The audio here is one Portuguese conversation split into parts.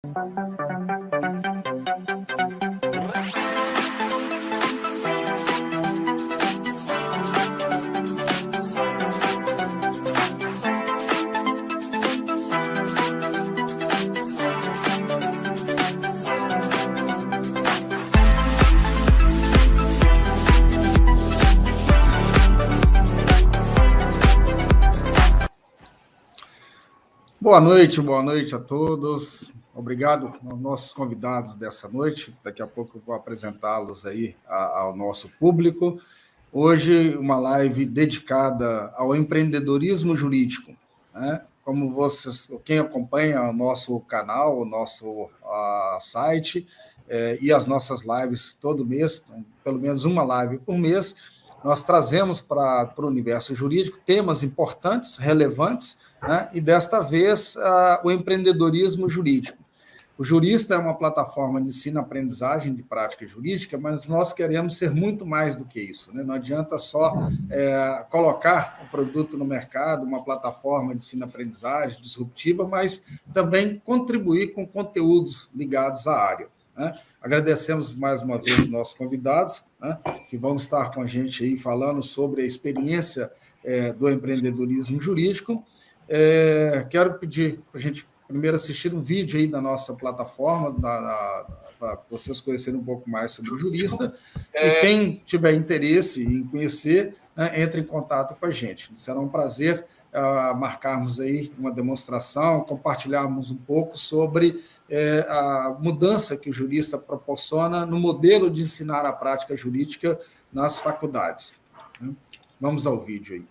Boa noite a todos. Obrigado aos nossos convidados dessa noite. Daqui a pouco eu vou apresentá-los aí ao nosso público. Hoje, uma live dedicada ao empreendedorismo jurídico, né? Como vocês, quem acompanha o nosso canal, o nosso site e as nossas lives todo mês, pelo menos uma live por mês, nós trazemos para o universo jurídico temas importantes, relevantes, né? E desta vez o empreendedorismo jurídico. O Jurista é uma plataforma de ensino-aprendizagem de prática jurídica, mas nós queremos ser muito mais do que isso, né? Não adianta só colocar o produto no mercado, uma plataforma de ensino-aprendizagem disruptiva, mas também contribuir com conteúdos ligados à área, né? Agradecemos mais uma vez os nossos convidados, né, que vão estar com a gente aí falando sobre a experiência do empreendedorismo jurídico. Quero pedir para a gente primeiro assistir um vídeo aí da nossa plataforma, para vocês conhecerem um pouco mais sobre o Jurista. E quem tiver interesse em conhecer, né, entre em contato com a gente. Será um prazer marcarmos aí uma demonstração, compartilharmos um pouco sobre a mudança que o Jurista proporciona no modelo de ensinar a prática jurídica nas faculdades. Vamos ao vídeo aí.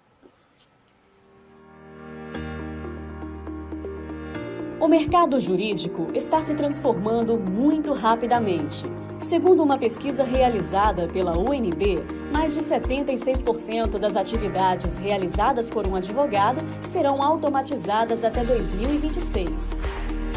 O mercado jurídico está se transformando muito rapidamente. Segundo uma pesquisa realizada pela UNB, mais de 76% das atividades realizadas por um advogado serão automatizadas até 2026.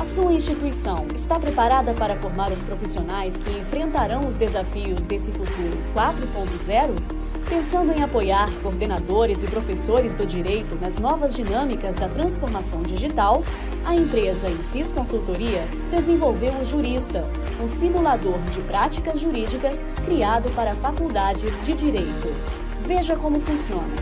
A sua instituição está preparada para formar os profissionais que enfrentarão os desafios desse futuro 4.0? Pensando em apoiar coordenadores e professores do direito nas novas dinâmicas da transformação digital, a empresa Insys Consultoria desenvolveu o Jurista, um simulador de práticas jurídicas criado para faculdades de direito. Veja como funciona.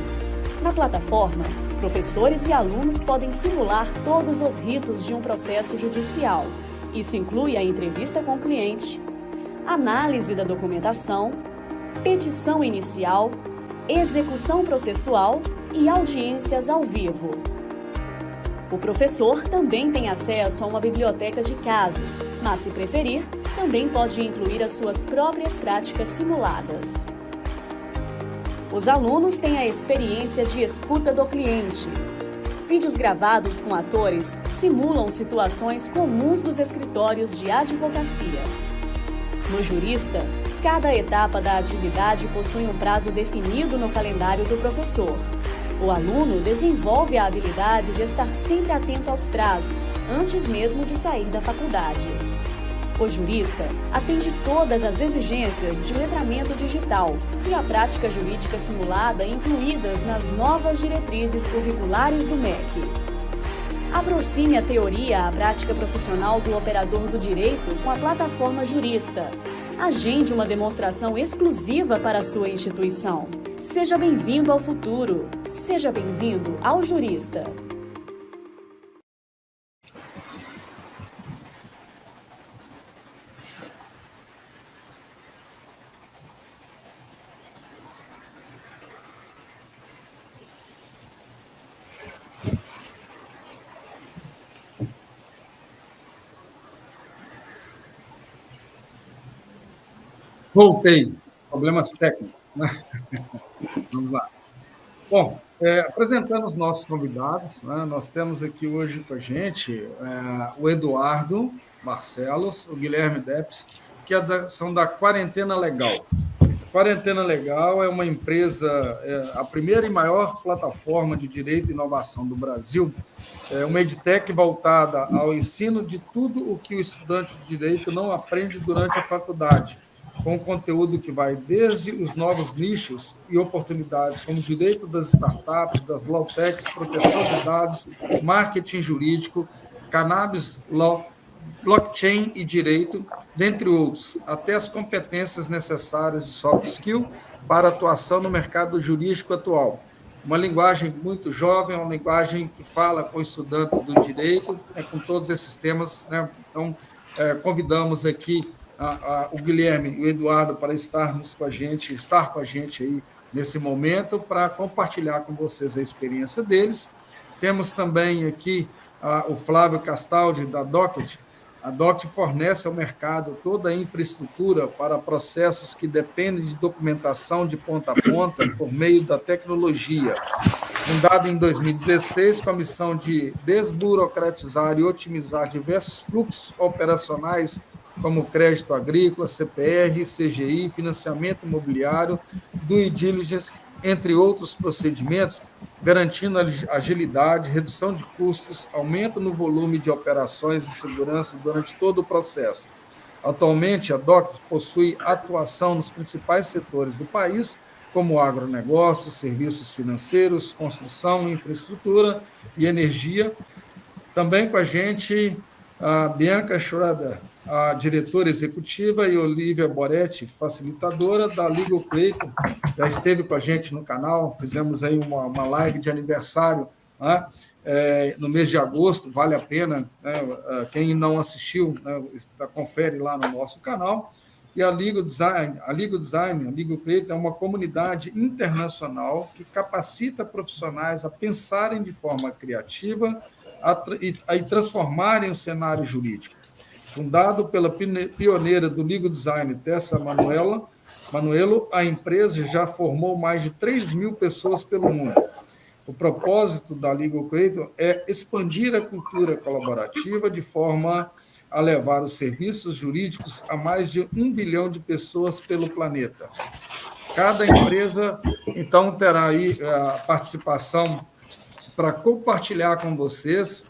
Na plataforma, professores e alunos podem simular todos os ritos de um processo judicial. Isso inclui a entrevista com o cliente, análise da documentação, petição inicial, execução processual e audiências ao vivo. O professor também tem acesso a uma biblioteca de casos, mas, se preferir, também pode incluir as suas próprias práticas simuladas. Os alunos têm a experiência de escuta do cliente. Vídeos gravados com atores simulam situações comuns dos escritórios de advocacia. No Jurista, cada etapa da atividade possui um prazo definido no calendário do professor. O aluno desenvolve a habilidade de estar sempre atento aos prazos, antes mesmo de sair da faculdade. O Jurista atende todas as exigências de letramento digital e a prática jurídica simulada incluídas nas novas diretrizes curriculares do MEC. Aproxime a teoria à prática profissional do operador do direito com a plataforma Jurista. Agende uma demonstração exclusiva para a sua instituição. Seja bem-vindo ao futuro. Seja bem-vindo ao Jurista. Voltei. Problemas técnicos, né? Vamos lá. Bom, apresentando os nossos convidados, né, nós temos aqui hoje com a gente o Eduardo Barcelos, o Guilherme Deps, que são da Quarentena Legal. A Quarentena Legal é uma empresa, a primeira e maior plataforma de direito e inovação do Brasil, uma edtech voltada ao ensino de tudo o que o estudante de direito não aprende durante a faculdade, com conteúdo que vai desde os novos nichos e oportunidades, como direito das startups, das lawtechs, proteção de dados, marketing jurídico, cannabis law, blockchain e direito, dentre outros, até as competências necessárias de soft skill para atuação no mercado jurídico atual. Uma linguagem muito jovem, uma linguagem que fala com o estudante do direito, com todos esses temas, né? Então, convidamos aqui o Guilherme e o Eduardo para estar com a gente aí nesse momento, para compartilhar com vocês a experiência deles. Temos também aqui o Flávio Castaldi, da Docket. A Docket fornece ao mercado toda a infraestrutura para processos que dependem de documentação de ponta a ponta por meio da tecnologia. Fundada em 2016 com a missão de desburocratizar e otimizar diversos fluxos operacionais como crédito agrícola, CPR, CGI, financiamento imobiliário, due diligence, entre outros procedimentos, garantindo agilidade, redução de custos, aumento no volume de operações e segurança durante todo o processo. Atualmente, a DOC possui atuação nos principais setores do país, como agronegócio, serviços financeiros, construção, infraestrutura e energia. Também com a gente a Bianca Schroeder, a diretora executiva, e Olivia Boretti, facilitadora da Legal Clayton, já esteve com a gente no canal, fizemos aí uma live de aniversário, né? No mês de agosto, vale a pena, né? Quem não assistiu, né? Confere lá no nosso canal. E a Legal Clayton é uma comunidade internacional que capacita profissionais a pensarem de forma criativa e transformarem o cenário jurídico. Fundado pela pioneira do legal design, Tessa Manuelo, a empresa já formou mais de 3.000 pessoas pelo mundo. O propósito da Legal Clayton é expandir a cultura colaborativa de forma a levar os serviços jurídicos a mais de 1 bilhão de pessoas pelo planeta. Cada empresa, então, terá aí a participação para compartilhar com vocês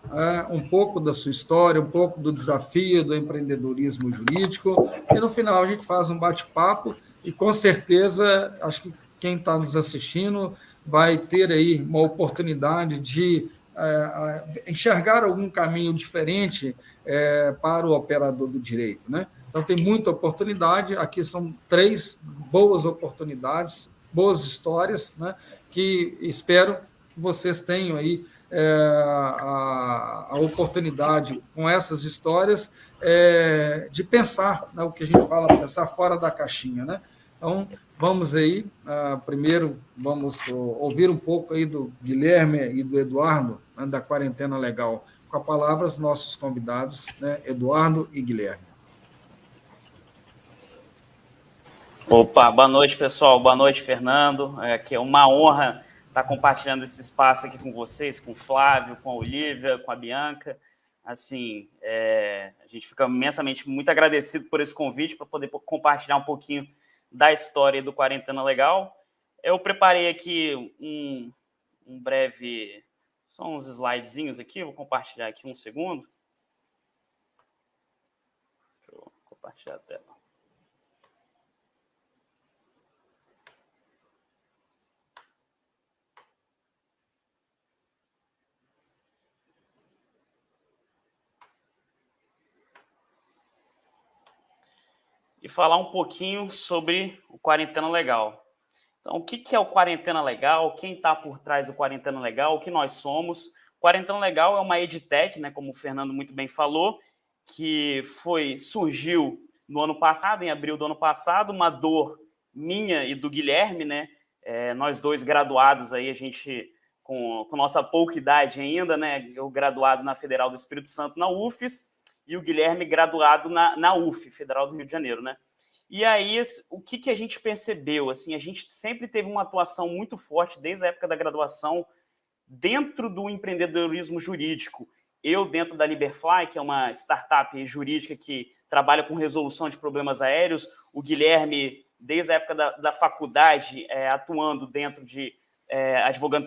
um pouco da sua história, um pouco do desafio do empreendedorismo jurídico, e no final a gente faz um bate-papo e, com certeza, acho que quem está nos assistindo vai ter aí uma oportunidade de enxergar algum caminho diferente para o operador do direito, né? Então, tem muita oportunidade, aqui são 3 boas oportunidades, boas histórias, né, que espero vocês tenham aí a oportunidade, com essas histórias, de pensar, né, o que a gente fala, pensar fora da caixinha, né? Então, vamos aí, primeiro, vamos ouvir um pouco aí do Guilherme e do Eduardo, né, da Quarentena Legal. Com a palavra, os nossos convidados, né, Eduardo e Guilherme. Opa, boa noite, pessoal. Boa noite, Fernando. Que é uma honra estar compartilhando esse espaço aqui com vocês, com o Flávio, com a Olivia, com a Bianca. Assim, a gente fica imensamente muito agradecido por esse convite, para poder compartilhar um pouquinho da história do Quarentena Legal. Eu preparei aqui um breve, só uns slidezinhos aqui, vou compartilhar aqui um segundo. Deixa eu compartilhar a tela. E falar um pouquinho sobre o Quarentena Legal. Então, o que é o Quarentena Legal? Quem está por trás do Quarentena Legal? O que nós somos? O Quarentena Legal é uma edtech, né, como o Fernando muito bem falou, que surgiu no ano passado, em abril do ano passado, uma dor minha e do Guilherme, né? Nós dois graduados aí, a gente com nossa pouca idade ainda, né? Eu graduado na Federal do Espírito Santo, na UFES, e o Guilherme graduado na UF, Federal do Rio de Janeiro, né? E aí, o que a gente percebeu? Assim, a gente sempre teve uma atuação muito forte, desde a época da graduação, dentro do empreendedorismo jurídico. Eu, dentro da Liberfly, que é uma startup jurídica que trabalha com resolução de problemas aéreos, o Guilherme, desde a época da faculdade, atuando dentro de... advogando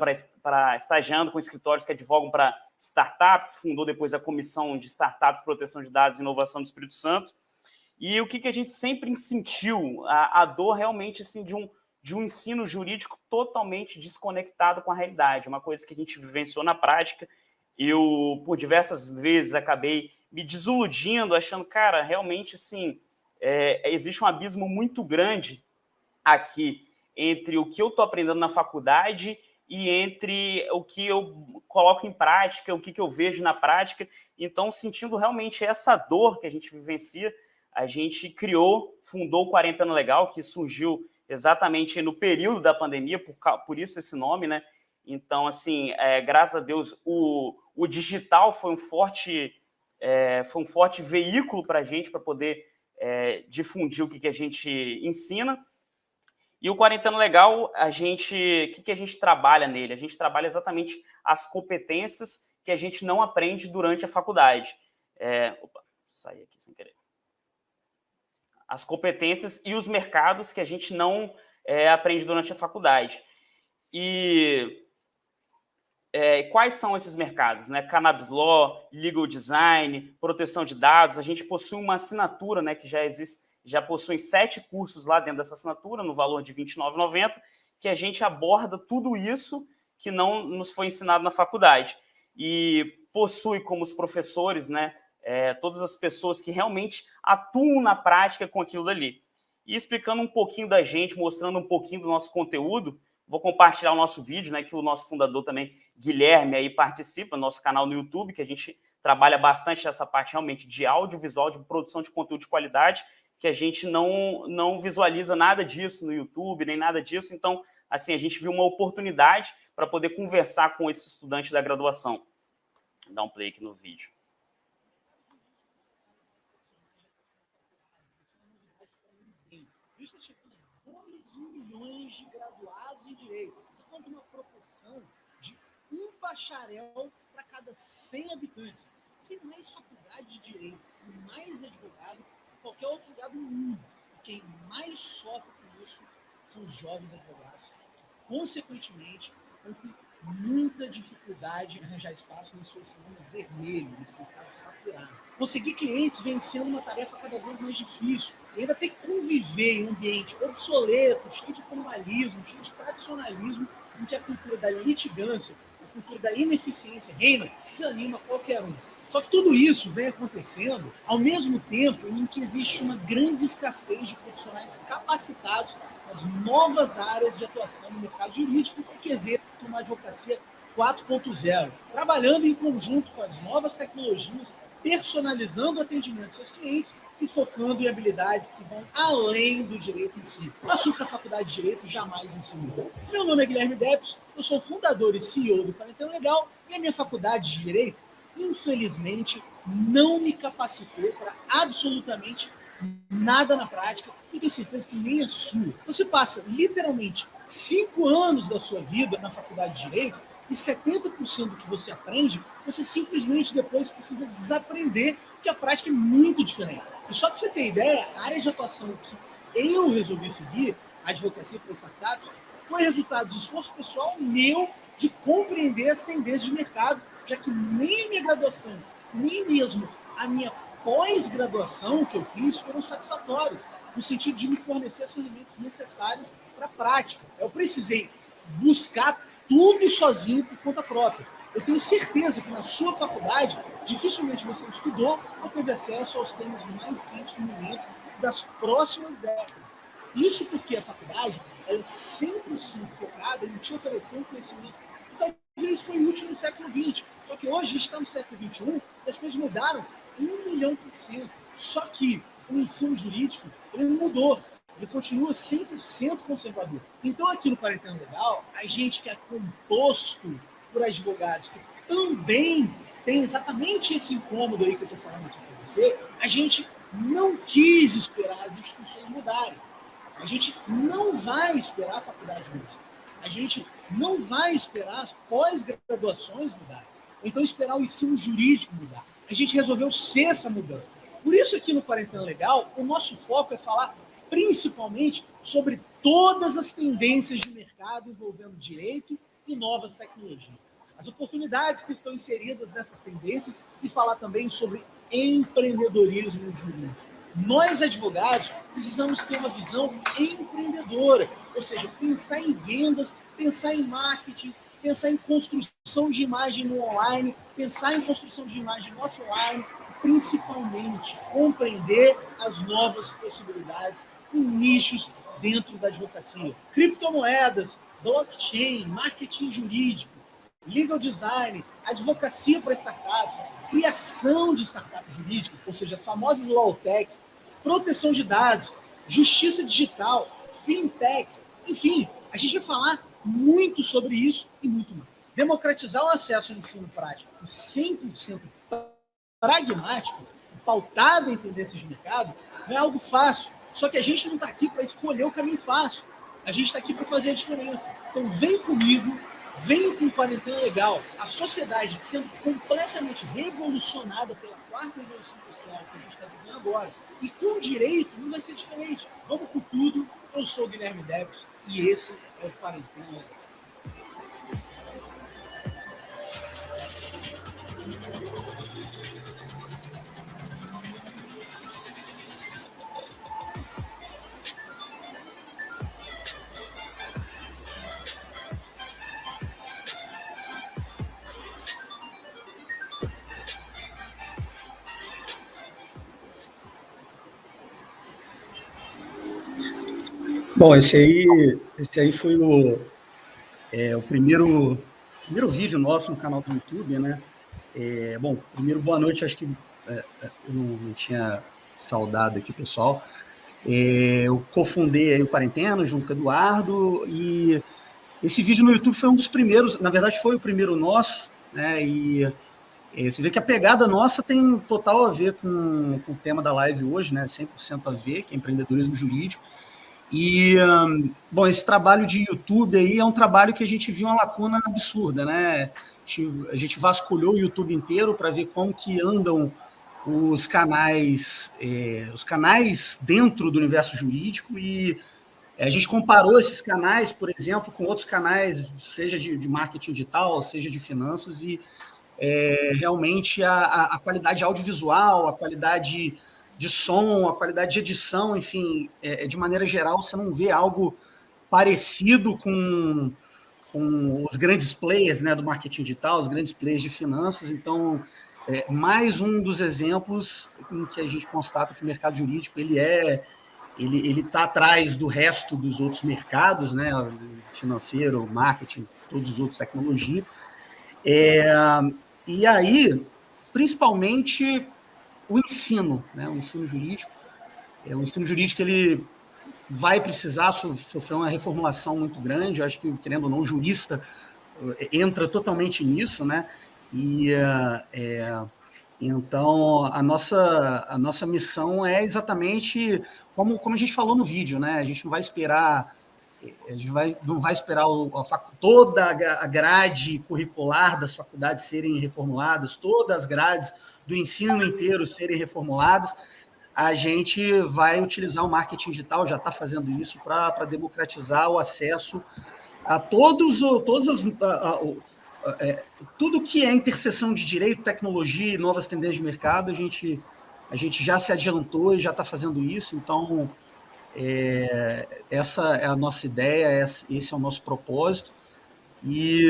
estagiando com escritórios que advogam para startups, fundou depois a Comissão de Startups, Proteção de Dados e Inovação do Espírito Santo. E o que a gente sempre sentiu, a dor realmente assim, de um ensino jurídico totalmente desconectado com a realidade, uma coisa que a gente vivenciou na prática. Eu, por diversas vezes, acabei me desiludindo, achando, cara, realmente, assim, existe um abismo muito grande aqui entre o que eu estou aprendendo na faculdade e entre o que eu coloco em prática, o que eu vejo na prática. Então, sentindo realmente essa dor que a gente vivencia, a gente fundou o Quarentena Legal, que surgiu exatamente no período da pandemia, por isso esse nome, né? Então, assim, graças a Deus, o digital foi um forte veículo para a gente, para poder difundir o que a gente ensina. E o Quarentena Legal, o que a gente trabalha nele? A gente trabalha exatamente as competências que a gente não aprende durante a faculdade. Saí aqui sem querer. As competências e os mercados que a gente não aprende durante a faculdade. E quais são esses mercados? Né? Cannabis Law, Legal Design, proteção de dados. A gente possui uma assinatura, né, que já possui 7 cursos lá dentro dessa assinatura, no valor de R$ 29,90, que a gente aborda tudo isso que não nos foi ensinado na faculdade. E possui como os professores, né, todas as pessoas que realmente atuam na prática com aquilo dali. E explicando um pouquinho da gente, mostrando um pouquinho do nosso conteúdo, vou compartilhar o nosso vídeo, né, que o nosso fundador também, Guilherme, aí participa do nosso canal no YouTube, que a gente trabalha bastante essa parte realmente de audiovisual, de produção de conteúdo de qualidade, que a gente não visualiza nada disso no YouTube, nem nada disso. Então, assim, a gente viu uma oportunidade para poder conversar com esse estudante da graduação. Vou dar um play aqui no vídeo. Está chegando a 2 milhões de graduados em Direito. Está falando de uma proporção de 1 bacharel para cada 100 habitantes. Tem mais faculdade de Direito, mais advogado que qualquer outro lugar do mundo. Quem mais sofre com isso são os jovens advogados, que, consequentemente, estão com muita dificuldade em arranjar espaço no seu cinema vermelho, nesse mercado saturado. Conseguir clientes vem sendo uma tarefa cada vez mais difícil. E ainda tem que conviver em um ambiente obsoleto, cheio de formalismo, cheio de tradicionalismo, em que a cultura da litigância, a cultura da ineficiência reina, desanima qualquer um. Só que tudo isso vem acontecendo ao mesmo tempo em que existe uma grande escassez de profissionais capacitados nas novas áreas de atuação no mercado jurídico, que exercem uma advocacia 4.0, trabalhando em conjunto com as novas tecnologias, personalizando o atendimento dos seus clientes e focando em habilidades que vão além do direito em si. O assunto que a Faculdade de Direito jamais ensinou. Meu nome é Guilherme Debs, eu sou fundador e CEO do Quarentena Legal e a minha faculdade de Direito, infelizmente, não me capacitou para absolutamente nada na prática e tenho certeza que nem a sua. Você passa literalmente 5 anos da sua vida na Faculdade de Direito e 70% do que você aprende, você simplesmente depois precisa desaprender, porque a prática é muito diferente. E só para você ter ideia, a área de atuação que eu resolvi seguir, a advocacia para startups, foi resultado de esforço pessoal meu de compreender as tendências de mercado, já que nem a minha graduação, nem mesmo a minha pós-graduação que eu fiz foram satisfatórias, no sentido de me fornecer as ferramentas necessárias para a prática. Eu precisei buscar tudo sozinho por conta própria. Eu tenho certeza que na sua faculdade, dificilmente você estudou ou teve acesso aos temas mais quentes no momento das próximas décadas. Isso porque a faculdade ela é 100% focada em te oferecer um conhecimento que talvez foi útil no século XX. Só que hoje a gente está no século XXI e as coisas mudaram 1.000.000%. Só que o ensino jurídico ele não mudou. Ele continua 100% conservador. Então, aqui no Quarentena Legal, a gente que é composto por advogados que também tem exatamente esse incômodo aí que eu estou falando aqui para você, a gente não quis esperar as instituições mudarem. A gente não vai esperar a faculdade mudar. A gente não vai esperar as pós-graduações mudarem. Ou então esperar o ensino jurídico mudar. A gente resolveu ser essa mudança. Por isso, aqui no Quarentena Legal, o nosso foco é falar principalmente sobre todas as tendências de mercado envolvendo direito e novas tecnologias. As oportunidades que estão inseridas nessas tendências e falar também sobre empreendedorismo jurídico. Nós, advogados, precisamos ter uma visão empreendedora, ou seja, pensar em vendas, pensar em marketing, pensar em construção de imagem no online, pensar em construção de imagem no offline, principalmente compreender as novas possibilidades e nichos dentro da advocacia. Criptomoedas, blockchain, marketing jurídico, legal design, advocacia para startups, criação de startups jurídicas, ou seja, as famosas law techs, proteção de dados, justiça digital, fintechs, enfim, a gente vai falar muito sobre isso e muito mais. Democratizar o acesso ao ensino prático e 100% pragmático, pautado em tendências de mercado, não é algo fácil. Só que a gente não está aqui para escolher o caminho fácil. A gente está aqui para fazer a diferença. Então vem comigo, vem com Quarentena Legal. A sociedade sendo completamente revolucionada pela quarta revolução industrial que a gente está vivendo agora. E com direito não vai ser diferente. Vamos com tudo. Eu sou o Guilherme Deves e esse é o Quarentena Legal. Bom, esse aí foi o primeiro vídeo nosso no canal do YouTube, né? Bom, primeiro, boa noite, acho que eu não tinha saudado aqui, pessoal. Eu cofundei aí o Quarentena junto com o Eduardo, e esse vídeo no YouTube foi um dos primeiros, na verdade foi o primeiro nosso, né? E você vê que a pegada nossa tem total a ver com o tema da live hoje, né? 100% a ver, que é empreendedorismo jurídico. E, bom, esse trabalho de YouTube aí é um trabalho que a gente viu uma lacuna absurda, né? A gente vasculhou o YouTube inteiro para ver como que andam os canais dentro do universo jurídico, e a gente comparou esses canais, por exemplo, com outros canais, seja de marketing digital, seja de finanças, e realmente a qualidade audiovisual, a qualidade de som, a qualidade de edição, enfim, de maneira geral, você não vê algo parecido com os grandes players, né, do marketing digital, os grandes players de finanças. Então, mais um dos exemplos em que a gente constata que o mercado jurídico ele está atrás do resto dos outros mercados, né, financeiro, marketing, todos os outros, tecnologia. E aí, principalmente o ensino, né? O ensino jurídico. O ensino jurídico ele vai precisar sofrer uma reformulação muito grande. Eu acho que, querendo ou não, o jurista entra totalmente nisso, né? E então a nossa missão é exatamente como a gente falou no vídeo, né? A gente não vai esperar toda a grade curricular das faculdades serem reformuladas, todas as grades do ensino inteiro serem reformuladas. A gente vai utilizar o marketing digital, já está fazendo isso, para democratizar o acesso a tudo que é interseção de direito, tecnologia e novas tendências de mercado. A gente já se adiantou e já está fazendo isso. Então, essa é a nossa ideia, esse é o nosso propósito. E,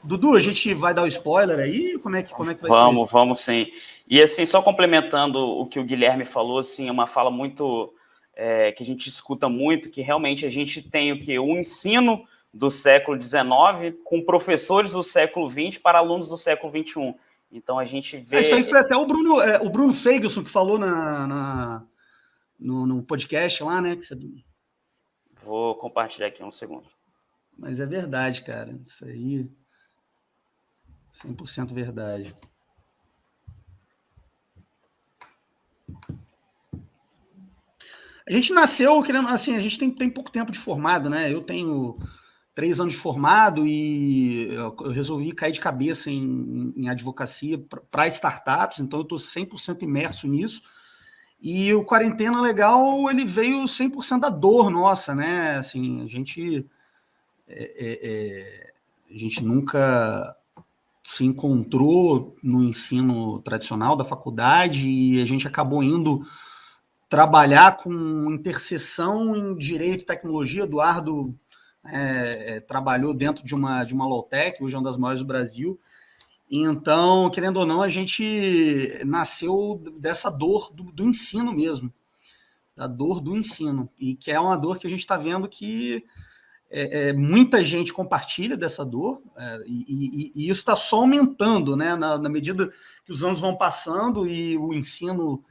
Dudu, a gente vai dar o spoiler aí? Como é que vai ser? Vamos sim. E assim, só complementando o que o Guilherme falou, assim, é uma fala muito que a gente escuta muito, que realmente a gente tem o ensino do século XIX com professores do século XX para alunos do século XXI. Então a gente vê... Isso aí foi até o Bruno Feigelson que falou no podcast lá, né? Vou compartilhar aqui um segundo. Mas é verdade, cara. Isso aí, 100% verdade. A gente nasceu querendo, assim, a gente tem pouco tempo de formado, né? Eu tenho 3 anos de formado e eu resolvi cair de cabeça em advocacia para startups, então eu estou 100% imerso nisso. E o Quarentena Legal, ele veio 100% da dor nossa, né? Assim, a gente nunca se encontrou no ensino tradicional da faculdade e a gente acabou indo trabalhar com interseção em direito e tecnologia. Eduardo trabalhou dentro de uma law tech, hoje é uma das maiores do Brasil, Então, querendo ou não, a gente nasceu dessa dor do ensino mesmo, da dor do ensino, e que é uma dor que a gente está vendo que muita gente compartilha dessa dor, e isso está só aumentando, né? Na medida que os anos vão passando e o ensino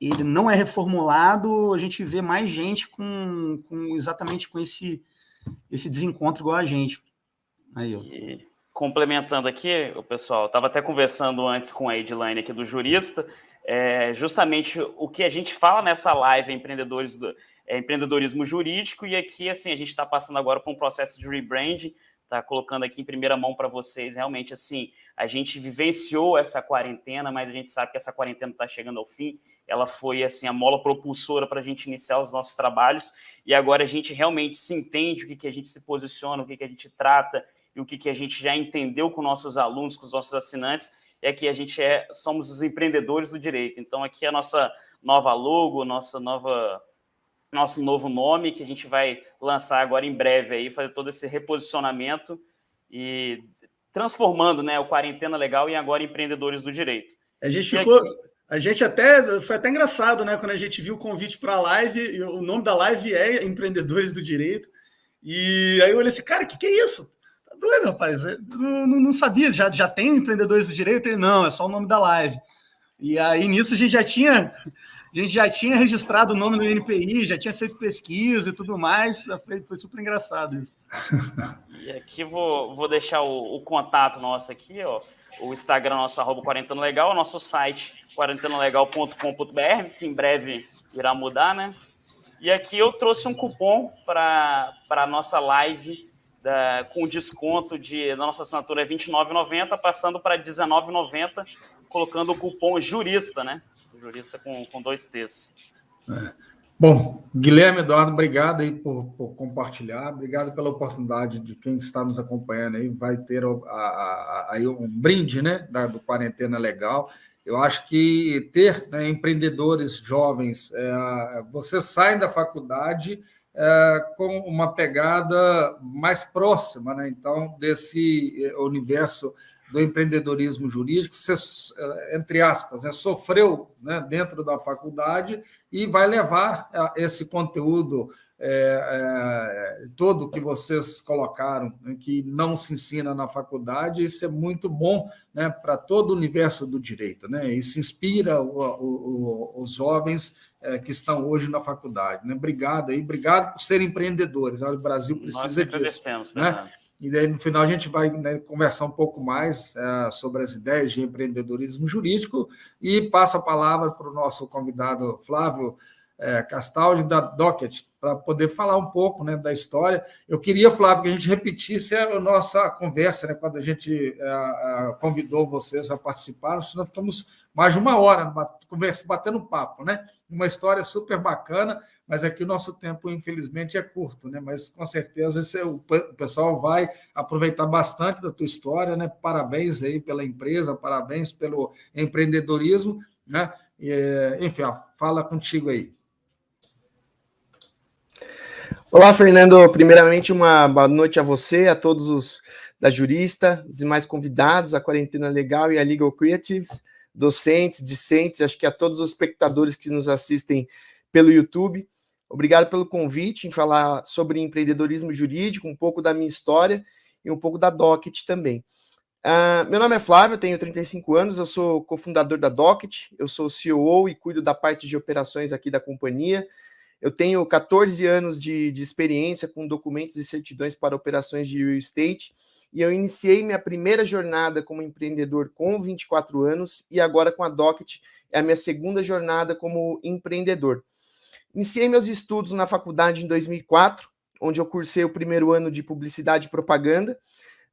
ele não é reformulado, a gente vê mais gente exatamente com esse desencontro igual a gente. Aí, E complementando aqui, o pessoal, estava até conversando antes com a Edilane aqui do Jurista, justamente o que a gente fala nessa live empreendedorismo jurídico, e aqui, assim, a gente está passando agora por um processo de rebranding, tá colocando aqui em primeira mão para vocês, realmente, assim, a gente vivenciou essa quarentena, mas a gente sabe que essa quarentena está chegando ao fim, ela foi, assim, a mola propulsora para a gente iniciar os nossos trabalhos, e agora a gente realmente se entende o que a gente se posiciona, o que a gente trata, e o que a gente já entendeu com nossos alunos, com os nossos assinantes, é que a gente somos os empreendedores do direito. Então, aqui é a nossa nova logo, nosso novo nome, que a gente vai lançar agora em breve, aí, fazer todo esse reposicionamento e transformando, né, o Quarentena Legal em agora Empreendedores do Direito. A gente foi até engraçado, né, quando a gente viu o convite para a live, o nome da live é Empreendedores do Direito, e aí eu olhei assim, cara, que é isso? Doido, rapaz, não sabia, já tem Empreendedores do Direito? Ele, não, é só o nome da live. E aí, nisso, a gente já tinha registrado o nome no INPI, já tinha feito pesquisa e tudo mais, foi super engraçado isso. E aqui vou deixar o contato nosso aqui, ó, o Instagram nosso, @quarentanalegal, o nosso site, quarentanalegal.com.br, que em breve irá mudar, né? E aqui eu trouxe um cupom para a nossa live, com desconto da nossa assinatura é R$ 29,90, passando para R$ 19,90, colocando o cupom jurista, né? Jurista com 2 T's. Bom, Guilherme, Eduardo, obrigado aí por compartilhar, obrigado pela oportunidade de quem está nos acompanhando aí, vai ter aí um brinde, né, do Quarentena Legal. Eu acho que ter, né, empreendedores jovens, vocês saem da faculdade com uma pegada mais próxima, né? Então, desse universo do empreendedorismo jurídico, você, entre aspas, né, sofreu, né, dentro da faculdade e vai levar esse conteúdo todo que vocês colocaram, né, que não se ensina na faculdade. Isso é muito bom, né, para todo o universo do direito, né? Isso inspira os jovens que estão hoje na faculdade, né? Obrigado por serem empreendedores. O Brasil precisa disso, né? E daí, no final, a gente vai, né, conversar um pouco mais sobre as ideias de empreendedorismo jurídico, e passo a palavra para o nosso convidado Flávio Castaldi, da Docket, para poder falar um pouco, né, da história. Eu queria, Flávio, que a gente repetisse a nossa conversa, né, quando a gente convidou vocês a participar, senão ficamos mais de uma hora batendo papo, né? Uma história super bacana, mas aqui o nosso tempo, infelizmente, é curto, né? Mas com certeza o pessoal vai aproveitar bastante da tua história, né? Parabéns aí pela empresa, parabéns pelo empreendedorismo, né? Enfim, fala contigo aí. Olá, Fernando. Primeiramente, uma boa noite a você, a todos os da Jurista, os demais convidados, a Quarentena Legal e a Legal Creatives, docentes, discentes, acho que a todos os espectadores que nos assistem pelo YouTube. Obrigado pelo convite em falar sobre empreendedorismo jurídico, um pouco da minha história e um pouco da Docket também. Meu nome é Flávio, eu tenho 35 anos, eu sou cofundador da Docket, eu sou CEO e cuido da parte de operações aqui da companhia. Eu tenho 14 anos de experiência com documentos e certidões para operações de real estate, e eu iniciei minha primeira jornada como empreendedor com 24 anos, e agora com a Docket é a minha segunda jornada como empreendedor. Iniciei meus estudos na faculdade em 2004, onde eu cursei o primeiro ano de publicidade e propaganda.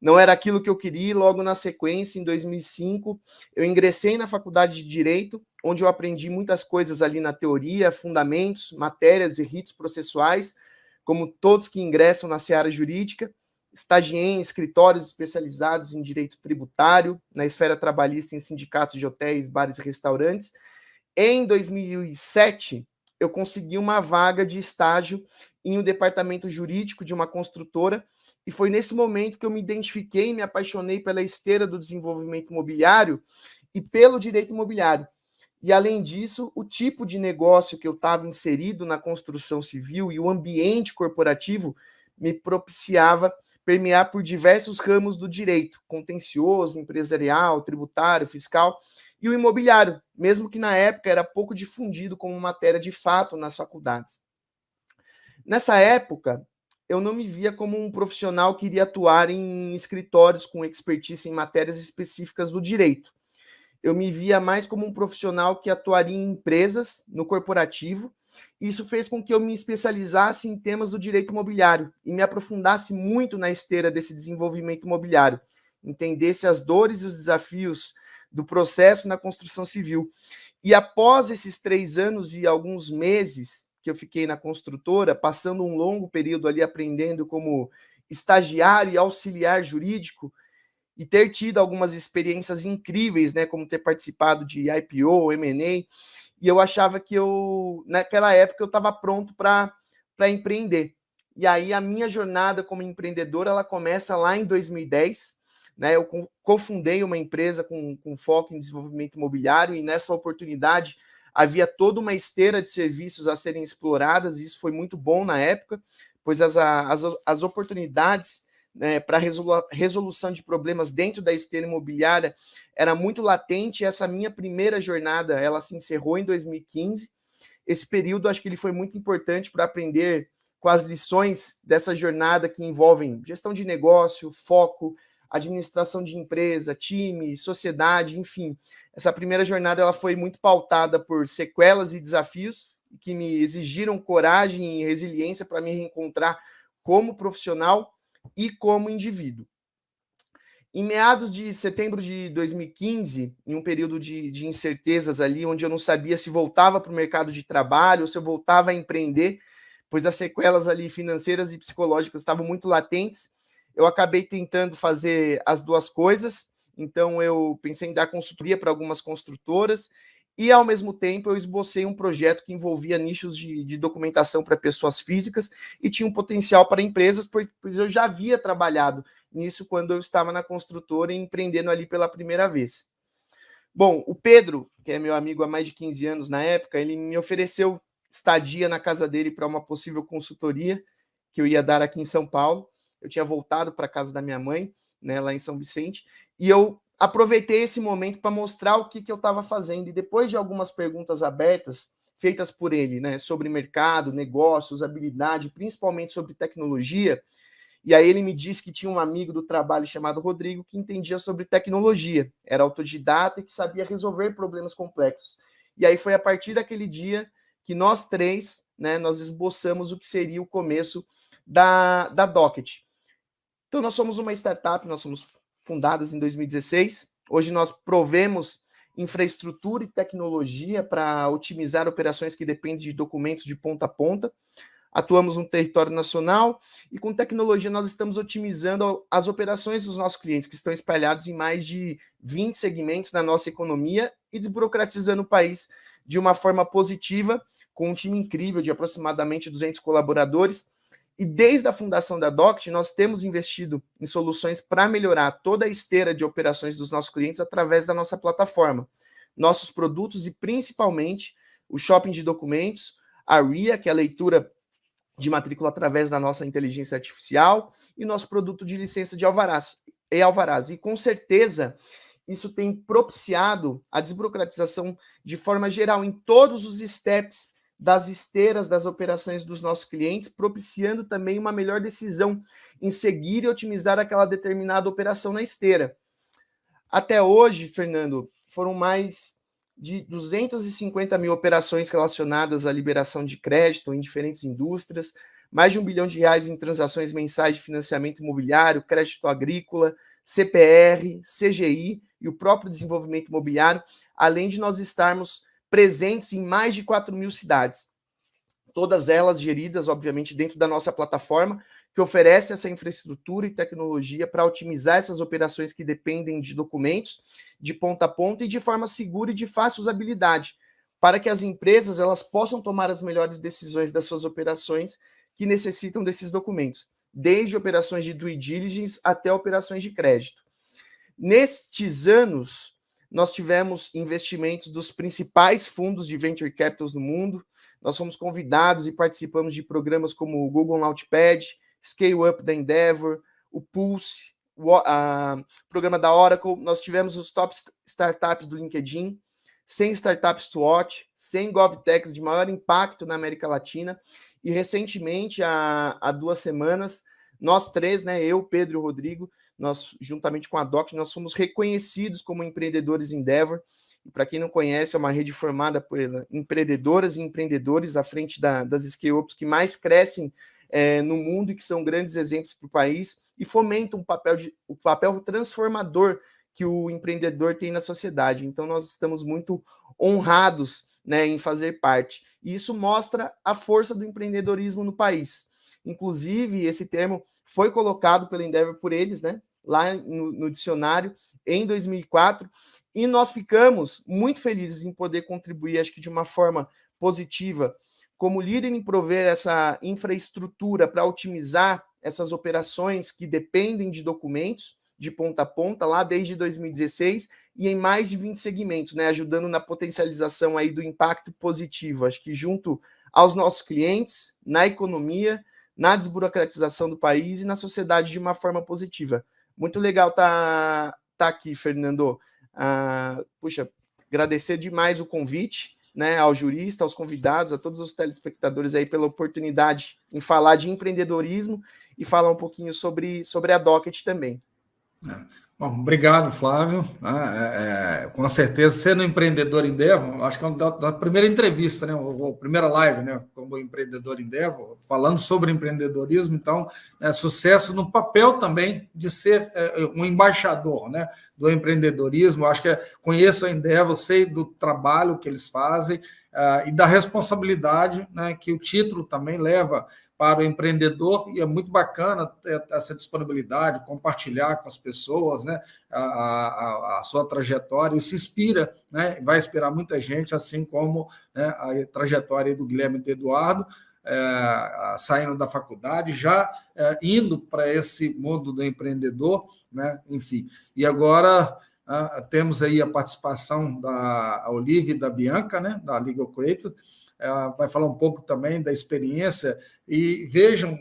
Não era aquilo que eu queria, e logo na sequência, em 2005, eu ingressei na faculdade de Direito, onde eu aprendi muitas coisas ali na teoria, fundamentos, matérias e ritos processuais, como todos que ingressam na seara jurídica. Estagiei em escritórios especializados em direito tributário, na esfera trabalhista em sindicatos de hotéis, bares e restaurantes. Em 2007, eu consegui uma vaga de estágio em um departamento jurídico de uma construtora, e foi nesse momento que eu me identifiquei e me apaixonei pela esteira do desenvolvimento imobiliário e pelo direito imobiliário. E, além disso, o tipo de negócio que eu estava inserido na construção civil e o ambiente corporativo me propiciava permear por diversos ramos do direito, contencioso, empresarial, tributário, fiscal, e o imobiliário, mesmo que na época era pouco difundido como matéria de fato nas faculdades. Nessa época, eu não me via como um profissional que iria atuar em escritórios com expertise em matérias específicas do direito. Eu me via mais como um profissional que atuaria em empresas, no corporativo, e isso fez com que eu me especializasse em temas do direito imobiliário e me aprofundasse muito na esteira desse desenvolvimento imobiliário, entendesse as dores e os desafios do processo na construção civil. E após esses 3 anos e alguns meses que eu fiquei na construtora, passando um longo período ali aprendendo como estagiário e auxiliar jurídico, e ter tido algumas experiências incríveis, né, como ter participado de IPO, M&A, e eu achava que naquela época, eu estava pronto para empreender. E aí, a minha jornada como empreendedor, ela começa lá em 2010, né, eu cofundei uma empresa com foco em desenvolvimento imobiliário, e nessa oportunidade, havia toda uma esteira de serviços a serem exploradas, e isso foi muito bom na época, pois as oportunidades, né, para resolução de problemas dentro da esteira imobiliária era muito latente. Essa minha primeira jornada, ela se encerrou em 2015. Esse período, acho que ele foi muito importante para aprender com as lições dessa jornada que envolvem gestão de negócio, foco, administração de empresa, time, sociedade, enfim. Essa primeira jornada ela foi muito pautada por sequelas e desafios que me exigiram coragem e resiliência para me reencontrar como profissional e como indivíduo. Em meados de setembro de 2015, em um período de incertezas ali, onde eu não sabia se voltava para o mercado de trabalho ou se eu voltava a empreender, pois as sequelas ali financeiras e psicológicas estavam muito latentes, eu acabei tentando fazer as duas coisas. Então, eu pensei em dar consultoria para algumas construtoras e, ao mesmo tempo, eu esbocei um projeto que envolvia nichos de documentação para pessoas físicas e tinha um potencial para empresas, pois eu já havia trabalhado nisso quando eu estava na construtora e empreendendo ali pela primeira vez. Bom, o Pedro, que é meu amigo há mais de 15 anos na época, ele me ofereceu estadia na casa dele para uma possível consultoria que eu ia dar aqui em São Paulo. Eu tinha voltado para a casa da minha mãe, né, lá em São Vicente, e eu aproveitei esse momento para mostrar o que eu estava fazendo. E depois de algumas perguntas abertas, feitas por ele, né, sobre mercado, negócios, habilidade, principalmente sobre tecnologia, e aí ele me disse que tinha um amigo do trabalho chamado Rodrigo que entendia sobre tecnologia, era autodidata e que sabia resolver problemas complexos. E aí foi a partir daquele dia que nós três, né, nós esboçamos o que seria o começo da Docket. Então, nós somos uma startup, nós somos fundadas em 2016. Hoje nós provemos infraestrutura e tecnologia para otimizar operações que dependem de documentos de ponta a ponta. Atuamos no território nacional e com tecnologia nós estamos otimizando as operações dos nossos clientes, que estão espalhados em mais de 20 segmentos da nossa economia e desburocratizando o país de uma forma positiva, com um time incrível de aproximadamente 200 colaboradores. E desde a fundação da Docket, nós temos investido em soluções para melhorar toda a esteira de operações dos nossos clientes através da nossa plataforma, nossos produtos e principalmente o shopping de documentos, a RIA, que é a leitura de matrícula através da nossa inteligência artificial, e nosso produto de licença de alvarás. E com certeza isso tem propiciado a desburocratização de forma geral em todos os steps das esteiras das operações dos nossos clientes, propiciando também uma melhor decisão em seguir e otimizar aquela determinada operação na esteira. Até hoje, Fernando, foram mais de 250 mil operações relacionadas à liberação de crédito em diferentes indústrias, mais de R$1 bilhão em transações mensais de financiamento imobiliário, crédito agrícola, CPR, CGI e o próprio desenvolvimento imobiliário, além de nós estarmos presentes em mais de 4 mil cidades, todas elas geridas, obviamente, dentro da nossa plataforma, que oferece essa infraestrutura e tecnologia para otimizar essas operações que dependem de documentos de ponta a ponta e de forma segura e de fácil usabilidade, para que as empresas elas possam tomar as melhores decisões das suas operações que necessitam desses documentos. desde operações de due diligence até operações de crédito. Nestes anos, nós tivemos investimentos dos principais fundos de venture capitals no mundo. Nós fomos convidados e participamos de programas como o Google Launchpad, Scale Up da Endeavor, o Pulse, o programa da Oracle. Nós tivemos os top startups do LinkedIn, 100 startups to watch, 100 GovTechs de maior impacto na América Latina. E recentemente, há 2 semanas, nós três, né, eu, Pedro e o Rodrigo, nós, juntamente com a DOC, nós fomos reconhecidos como empreendedores Endeavor. E para quem não conhece, é uma rede formada por empreendedoras e empreendedores à frente das scale-ups que mais crescem no mundo e que são grandes exemplos para o país e fomentam o papel transformador que o empreendedor tem na sociedade. Então, nós estamos muito honrados, né, em fazer parte. E isso mostra a força do empreendedorismo no país. Inclusive, esse termo foi colocado pela Endeavor por eles, né, lá no dicionário, em 2004, e nós ficamos muito felizes em poder contribuir, acho que de uma forma positiva, como líder em prover essa infraestrutura para otimizar essas operações que dependem de documentos, de ponta a ponta, lá desde 2016, e em mais de 20 segmentos, né, ajudando na potencialização aí do impacto positivo, acho que junto aos nossos clientes, na economia, na desburocratização do país e na sociedade de uma forma positiva. Muito legal tá aqui, Fernando. Puxa, agradecer demais o convite, né, ao jurista, aos convidados, a todos os telespectadores aí pela oportunidade em falar de empreendedorismo e falar um pouquinho sobre a Docket também. Bom, obrigado, Flávio. Com certeza, sendo empreendedor Endeavor, acho que é da primeira entrevista, né, a primeira live, né, como empreendedor Endeavor, falando sobre empreendedorismo. Então, sucesso no papel também de ser um embaixador, né, do empreendedorismo. Acho que conheço a Endeavor, sei do trabalho que eles fazem e da responsabilidade, né, que o título também leva para o empreendedor, e é muito bacana ter essa disponibilidade, compartilhar com as pessoas, né, a sua trajetória. Isso inspira, né, vai inspirar muita gente, assim como, né, a trajetória do Guilherme e do Eduardo, saindo da faculdade, já indo para esse mundo do empreendedor, né, enfim. E agora temos aí a participação da Olivia e da Bianca, né, da Legal Creative. Vai falar um pouco também da experiência, e vejam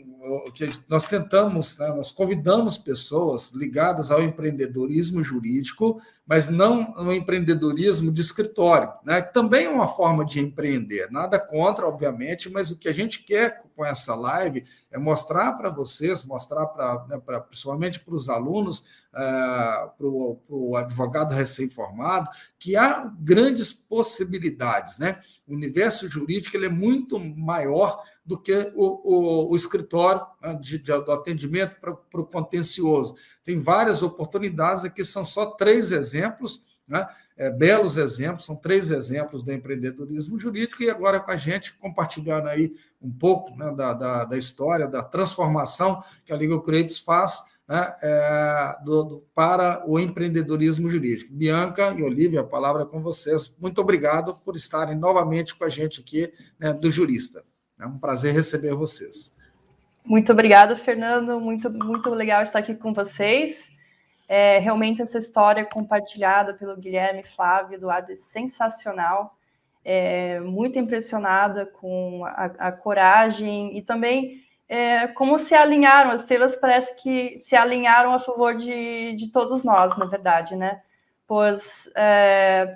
que nós tentamos, né, nós convidamos pessoas ligadas ao empreendedorismo jurídico, mas não no empreendedorismo de escritório, né, que também é uma forma de empreender, nada contra, obviamente, mas o que a gente quer com essa live é mostrar para vocês, mostrar principalmente para os alunos, para o advogado recém-formado, que há grandes possibilidades, né? O universo jurídico ele é muito maior do que o escritório, né, do atendimento para o contencioso. Tem várias oportunidades, aqui são só 3 exemplos, né? Belos exemplos, são 3 exemplos do empreendedorismo jurídico, e agora com a gente compartilhando aí um pouco, né, da história, da transformação que a Legal Creative faz, né, para o empreendedorismo jurídico. Bianca e Olivia, a palavra é com vocês. Muito obrigado por estarem novamente com a gente aqui, né, do Jurista. É um prazer receber vocês. Muito obrigada, Fernando. Muito, muito legal estar aqui com vocês. Realmente essa história compartilhada pelo Guilherme, Flávio, Eduardo é sensacional. Muito impressionada com a coragem e também como se alinharam, as estrelas parece que se alinharam a favor de todos nós, na verdade, né? Pois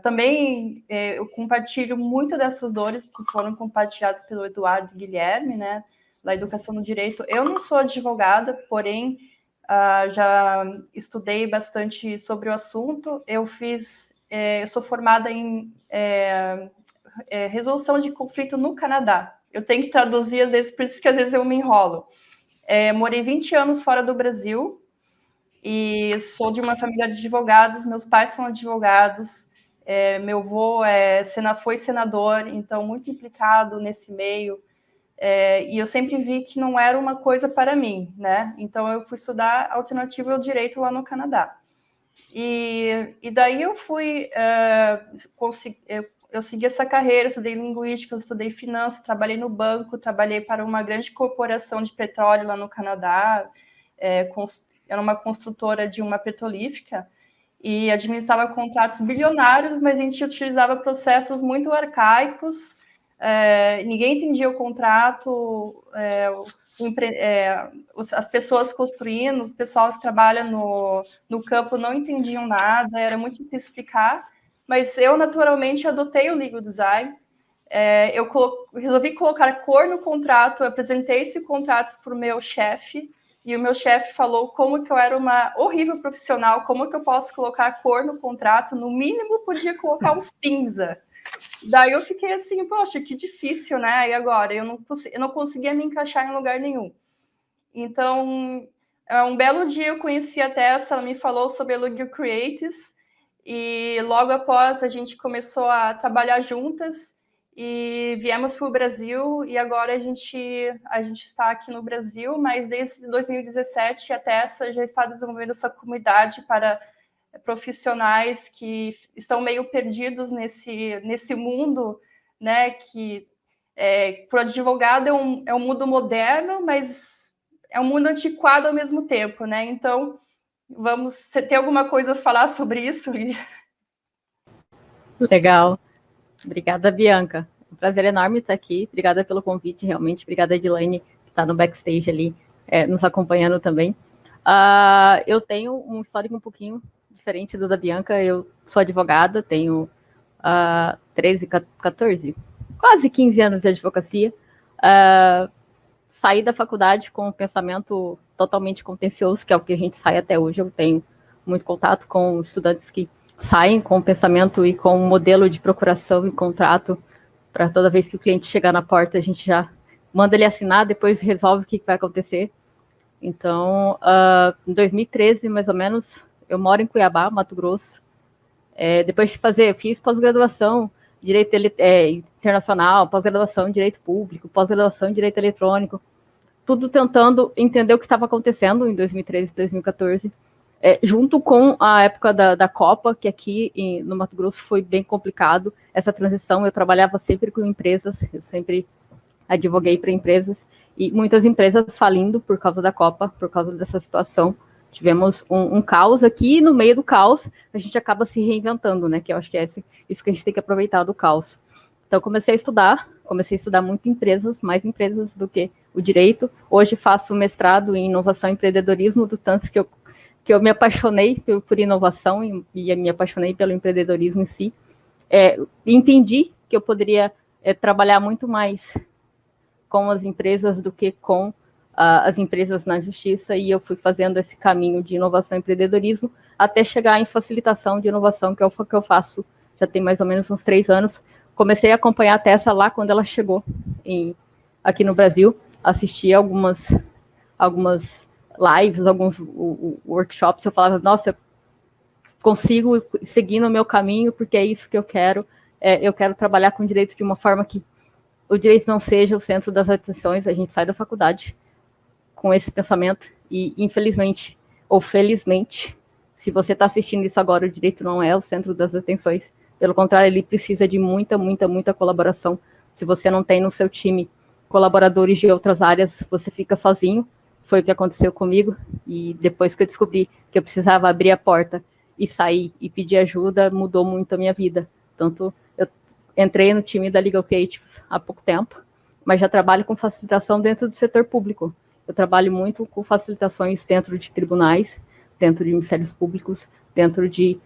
também eu compartilho muito dessas dores que foram compartilhadas pelo Eduardo e Guilherme, né? Da educação no direito. Eu não sou advogada, porém já estudei bastante sobre o assunto. Eu sou formada em resolução de conflito no Canadá. Eu tenho que traduzir, às vezes, por isso que às vezes eu me enrolo. Morei 20 anos fora do Brasil e sou de uma família de advogados, meus pais são advogados, meu avô foi senador, então muito implicado nesse meio, e eu sempre vi que não era uma coisa para mim, né? Então eu fui estudar alternativa ao direito lá no Canadá. E daí eu fui eu segui essa carreira, estudei linguística, estudei finanças, trabalhei no banco, trabalhei para uma grande corporação de petróleo lá no Canadá, era uma construtora de uma petrolífica, e administrava contratos bilionários, mas a gente utilizava processos muito arcaicos, ninguém entendia o contrato, as pessoas construindo, o pessoal que trabalha no campo não entendiam nada, era muito difícil explicar, mas eu naturalmente adotei o legal design, eu resolvi colocar cor no contrato, eu apresentei esse contrato para o meu chefe, e o meu chefe falou como que eu era uma horrível profissional, como que eu posso colocar cor no contrato, no mínimo podia colocar um cinza. Daí eu fiquei assim, poxa, que difícil, né? E agora? Eu não conseguia me encaixar em lugar nenhum. Então, um belo dia eu conheci a Tessa, ela me falou sobre a Legal Creatives, e logo após a gente começou a trabalhar juntas, e viemos para o Brasil, e agora a gente está aqui no Brasil, mas desde 2017 a Tessa já está desenvolvendo essa comunidade para profissionais que estão meio perdidos nesse mundo, né, que para o advogado é um mundo moderno, mas é um mundo antiquado ao mesmo tempo, né? Então, você tem alguma coisa a falar sobre isso? Legal. Obrigada, Bianca. Um prazer enorme estar aqui. Obrigada pelo convite, realmente. Obrigada, Edilane, que está no backstage ali, nos acompanhando também. Eu tenho um histórico um pouquinho diferente do da Bianca. Eu sou advogada, tenho 13, 14, quase 15 anos de advocacia. Saí da faculdade com um pensamento totalmente contencioso, que é o que a gente sai até hoje. Eu tenho muito contato com estudantes que saem com o pensamento e com um modelo de procuração e contrato para toda vez que o cliente chegar na porta, a gente já manda ele assinar, depois resolve o que vai acontecer. Então, em 2013, mais ou menos, eu moro em Cuiabá, Mato Grosso. Depois de eu fiz pós-graduação em Direito Internacional, pós-graduação em Direito Público, pós-graduação em Direito Eletrônico, tudo tentando entender o que estava acontecendo em 2013 e 2014, junto com a época da Copa, que aqui no Mato Grosso foi bem complicado, essa transição. Eu trabalhava sempre com empresas, eu sempre advoguei para empresas, e muitas empresas falindo por causa da Copa, por causa dessa situação. Tivemos um caos aqui, e no meio do caos, a gente acaba se reinventando, né? Que eu acho que é isso que a gente tem que aproveitar do caos. Então, comecei a estudar muito empresas, mais empresas do que o direito. Hoje faço mestrado em inovação e empreendedorismo, do tanto que eu me apaixonei por inovação e me apaixonei pelo empreendedorismo em si. Entendi que eu poderia trabalhar muito mais com as empresas do que com as empresas na justiça, e eu fui fazendo esse caminho de inovação e empreendedorismo até chegar em facilitação de inovação, que é o que eu faço já tem mais ou menos uns 3 anos. Comecei a acompanhar a Tessa lá quando ela chegou aqui no Brasil, assisti algumas lives, alguns workshops. Eu falava, nossa, eu consigo seguir no meu caminho, porque é isso que eu quero. Eu quero trabalhar com direito de uma forma que o direito não seja o centro das atenções. A gente sai da faculdade com esse pensamento e, infelizmente, ou felizmente, se você está assistindo isso agora, o direito não é o centro das atenções. Pelo contrário, ele precisa de muita, muita, muita colaboração. Se você não tem no seu time colaboradores de outras áreas, você fica sozinho. Foi o que aconteceu comigo, e depois que eu descobri que eu precisava abrir a porta e sair e pedir ajuda, mudou muito a minha vida. Tanto eu entrei no time da Legal Creatives há pouco tempo, mas já trabalho com facilitação dentro do setor público. Eu trabalho muito com facilitações dentro de tribunais, dentro de ministérios públicos, dentro de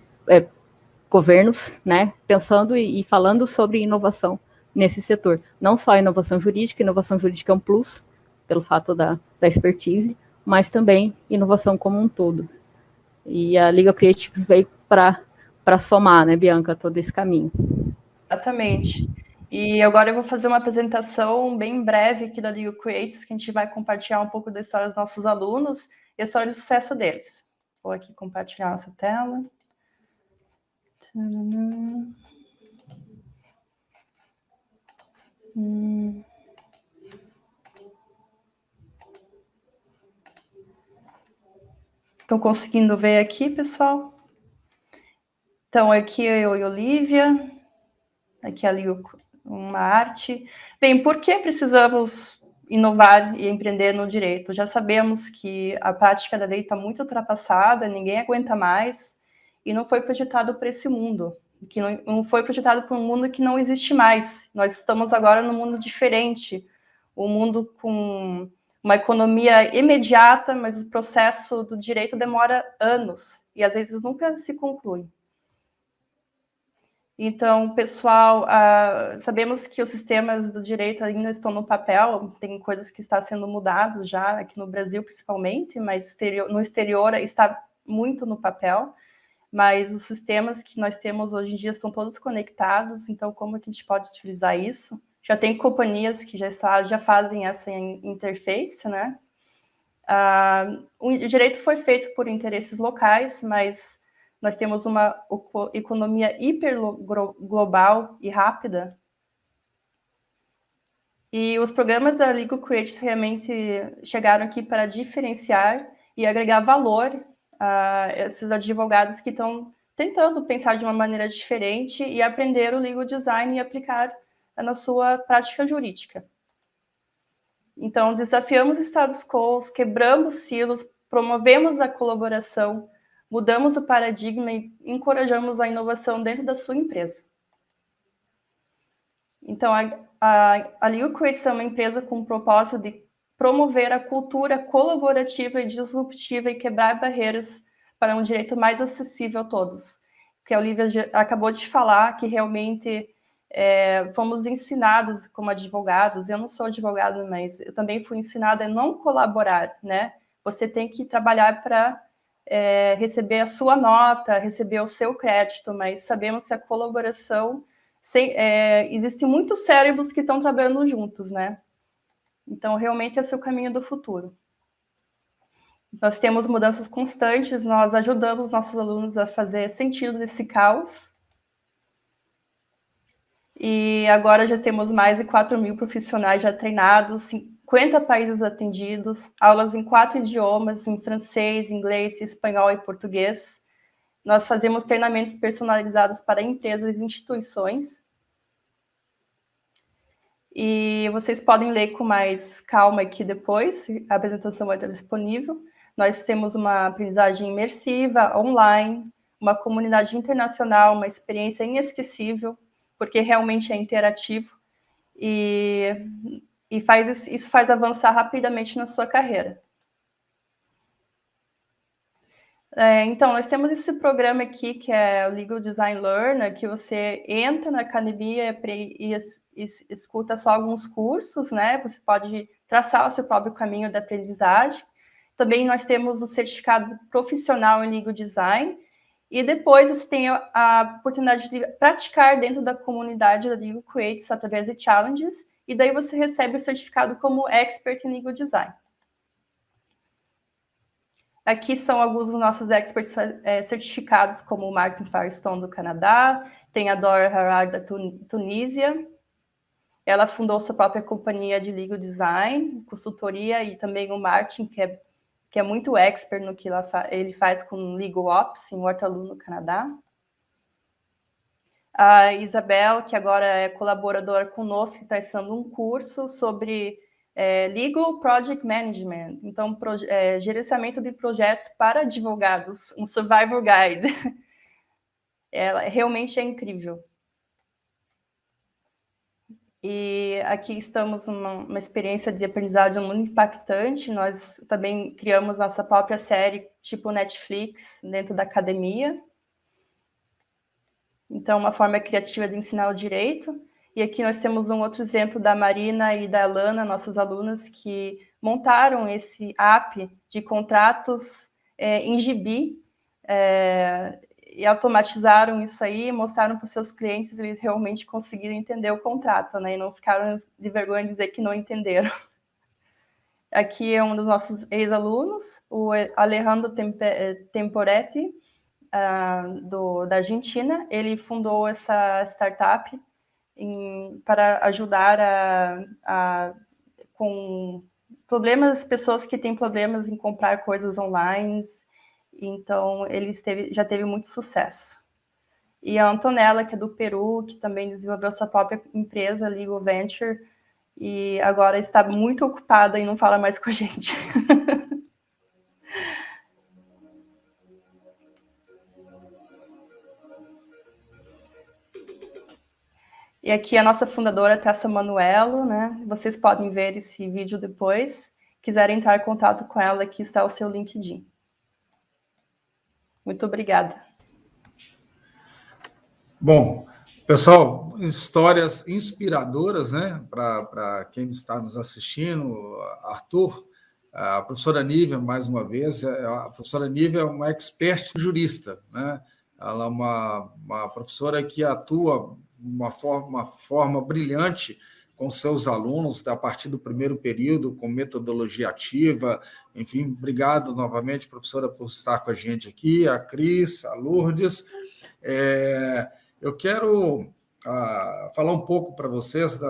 governos, né, pensando e falando sobre inovação nesse setor. Não só a inovação jurídica é um plus, pelo fato da expertise, mas também inovação como um todo. E a Legal Creatives veio para somar, né, Bianca, todo esse caminho. Exatamente. E agora eu vou fazer uma apresentação bem breve aqui da Legal Creatives, que a gente vai compartilhar um pouco da história dos nossos alunos e a história de sucesso deles. Vou aqui compartilhar nossa tela. Estão conseguindo ver aqui, pessoal? Então, aqui eu e Olivia. que é ali uma arte. Bem, por que precisamos inovar e empreender no direito? Já sabemos que a prática da lei está muito ultrapassada, ninguém aguenta mais, e não foi projetado para esse mundo, que não foi projetado para um mundo que não existe mais. Nós estamos agora num mundo diferente, um mundo com uma economia imediata, mas o processo do direito demora anos, e às vezes nunca se conclui. Então, pessoal, sabemos que os sistemas do direito ainda estão no papel, tem coisas que estão sendo mudadas já, aqui no Brasil principalmente, mas no exterior está muito no papel, mas os sistemas que nós temos hoje em dia estão todos conectados, então como que a gente pode utilizar isso? Já tem companhias que já fazem essa interface, né? O direito foi feito por interesses locais, mas nós temos uma economia hiperglobal e rápida. E os programas da Legal Creatives realmente chegaram aqui para diferenciar e agregar valor a esses advogados que estão tentando pensar de uma maneira diferente e aprender o legal design e aplicar na sua prática jurídica. Então, desafiamos status quo, quebramos silos, promovemos a colaboração, mudamos o paradigma e encorajamos a inovação dentro da sua empresa. Então, a Legal Creatives é uma empresa com o propósito de promover a cultura colaborativa e disruptiva e quebrar barreiras para um direito mais acessível a todos. Que a Olivia acabou de falar, que realmente fomos ensinados como advogados. Eu não sou advogada, mas eu também fui ensinada a não colaborar, né? Você tem que trabalhar para receber a sua nota, receber o seu crédito, mas sabemos que a colaboração, existem muitos cérebros que estão trabalhando juntos, né? Então, realmente, esse é o caminho do futuro. Nós temos mudanças constantes, nós ajudamos nossos alunos a fazer sentido desse caos. E agora já temos mais de 4.000 profissionais já treinados, 50 países atendidos, aulas em 4 idiomas, em francês, inglês, espanhol e português. Nós fazemos treinamentos personalizados para empresas e instituições. E vocês podem ler com mais calma aqui depois, a apresentação vai estar disponível. Nós temos uma aprendizagem imersiva, online, uma comunidade internacional, uma experiência inesquecível, porque realmente é interativo e isso faz avançar rapidamente na sua carreira. Então, nós temos esse programa aqui, que é o Legal Design Learner, que você entra na academia e escuta só alguns cursos, né? Você pode traçar o seu próprio caminho da aprendizagem. Também nós temos o certificado profissional em Legal Design, e depois você tem a oportunidade de praticar dentro da comunidade da Legal Creatives através de challenges, e daí você recebe o certificado como Expert em Legal Design. Aqui são alguns dos nossos experts certificados, como o Martin Firestone, do Canadá, tem a Dora Harari, da Tunísia. Ela fundou sua própria companhia de Legal Design, consultoria, e também o Martin, que é muito expert no que ele faz com Legal Ops, em Waterloo, no Canadá. A Isabel, que agora é colaboradora conosco, está ensinando um curso sobre Legal Project Management, então gerenciamento de projetos para advogados, um Survivor Guide. Ela realmente é incrível. E aqui estamos numa experiência de aprendizagem muito impactante. Nós também criamos nossa própria série, tipo Netflix, dentro da academia. Então, uma forma criativa de ensinar o direito. E aqui nós temos um outro exemplo da Marina e da Alana, nossas alunas, que montaram esse app de contratos em gibi, e automatizaram isso aí, mostraram para os seus clientes, eles realmente conseguiram entender o contrato, né? E não ficaram de vergonha de dizer que não entenderam. Aqui é um dos nossos ex-alunos, o Alejandro Temporetti, da Argentina. Ele fundou essa startup para ajudar com pessoas que têm problemas em comprar coisas online. Então, ele já teve muito sucesso. e a Antonella, que é do Peru, que também desenvolveu sua própria empresa, Legal Venture, e agora está muito ocupada e não fala mais com a gente. E aqui a nossa fundadora, Tessa Manuelo, né? Vocês podem ver esse vídeo depois. Quiserem entrar em contato com ela, aqui está o seu LinkedIn. Muito obrigada. Bom, pessoal, histórias inspiradoras, né? Para quem está nos assistindo, Arthur, a professora Nívia, mais uma vez, a professora Nívia é uma expert jurista, né? Ela é uma professora que atua de uma forma brilhante com seus alunos, a partir do primeiro período, com metodologia ativa. Enfim, obrigado novamente, professora, por estar com a gente aqui, a Cris, a Lourdes. Eu quero falar um pouco para vocês de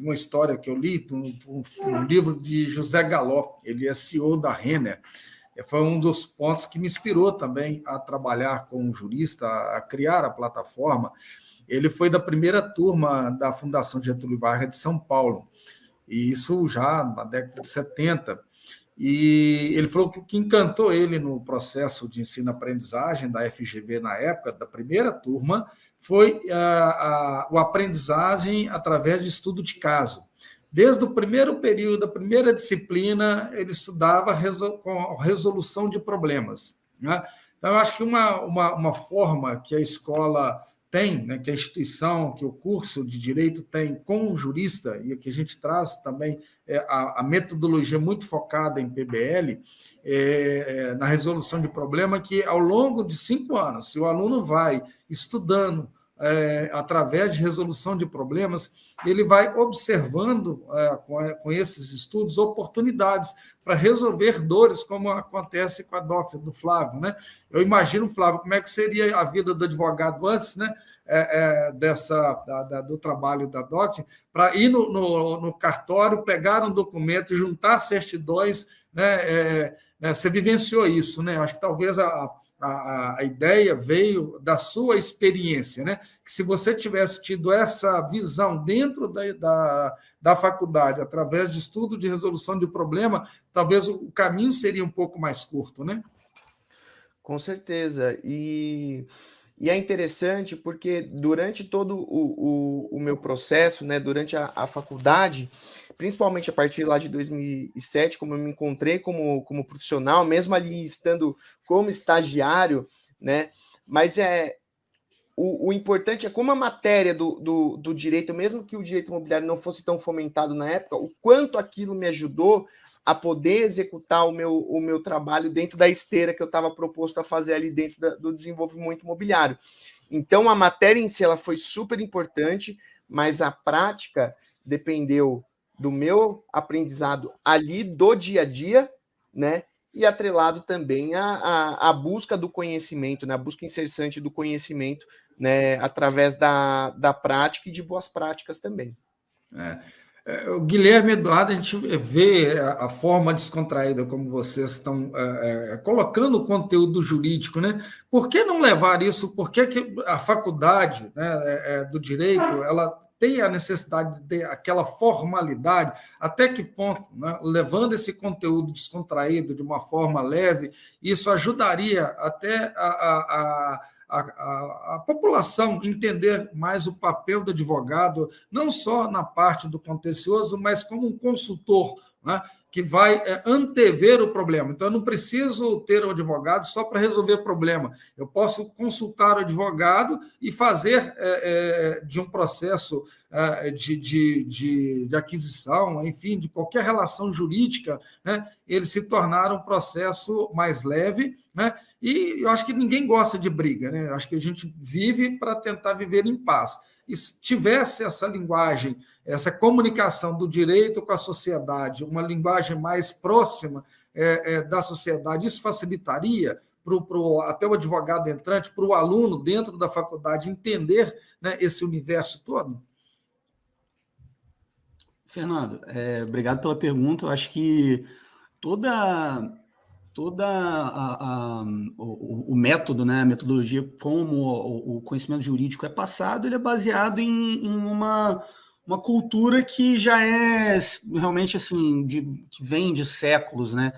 uma história que eu li no livro de José Galó. Ele é CEO da Renner. Foi um dos pontos que me inspirou também a trabalhar com um jurista, a criar a plataforma. Ele foi da primeira turma da Fundação Getúlio Vargas de São Paulo, e isso já na década de 70. E ele falou que o que encantou ele no processo de ensino-aprendizagem da FGV na época, da primeira turma, foi a aprendizagem através de estudo de caso. Desde o primeiro período, da primeira disciplina, ele estudava com resolução de problemas, né? Então, eu acho que uma forma que a escola tem, né, que a instituição, que o curso de Direito tem com o jurista, e que a gente traz também a metodologia muito focada em PBL, na resolução de problema, que ao longo de 5 anos, se o aluno vai estudando através de resolução de problemas, ele vai observando com esses estudos oportunidades para resolver dores, como acontece com a DOC do Flávio, né? Eu imagino, Flávio, como é que seria a vida do advogado antes, né? Do trabalho da DOC, para ir no cartório, pegar um documento, juntar certidões, né? Você vivenciou isso, né? Acho que talvez a ideia veio da sua experiência, né? Que se você tivesse tido essa visão dentro da faculdade, através de estudo de resolução de problema, talvez o caminho seria um pouco mais curto, né? Com certeza. E é interessante porque durante todo o meu processo, né, durante a faculdade, principalmente a partir lá de 2007, como eu me encontrei como profissional, mesmo ali estando como estagiário, né, mas o importante é como a matéria do direito, mesmo que o direito imobiliário não fosse tão fomentado na época, o quanto aquilo me ajudou a poder executar o meu trabalho dentro da esteira que eu estava proposto a fazer ali dentro do desenvolvimento imobiliário. Então, a matéria em si ela foi super importante, mas a prática dependeu do meu aprendizado ali do dia a dia, né? E atrelado também à busca do conhecimento, né? A busca incessante do conhecimento, né? Através da prática e de boas práticas também. O Guilherme Eduardo, a gente vê a forma descontraída como vocês estão colocando o conteúdo jurídico, né? Por que não levar isso? Por que a faculdade, né, do direito ela tem a necessidade de ter aquela formalidade? Até que ponto, né, levando esse conteúdo descontraído de uma forma leve, isso ajudaria até a população entender mais o papel do advogado, não só na parte do contencioso, mas como um consultor, né, que vai antever o problema. Então, eu não preciso ter um advogado só para resolver o problema. Eu posso consultar o advogado e fazer de um processo de aquisição, enfim, de qualquer relação jurídica, né, ele se tornar um processo mais leve, né? E eu acho que ninguém gosta de briga, né? Eu acho que a gente vive para tentar viver em paz. E se tivesse essa linguagem, essa comunicação do direito com a sociedade, uma linguagem mais próxima da sociedade, isso facilitaria até o advogado entrante, para o aluno dentro da faculdade entender, né, esse universo todo? Fernando, obrigado pela pergunta. Eu acho que toda o método, né, a metodologia, como o conhecimento jurídico é passado, ele é baseado em uma cultura que já é realmente assim, que vem de séculos, né?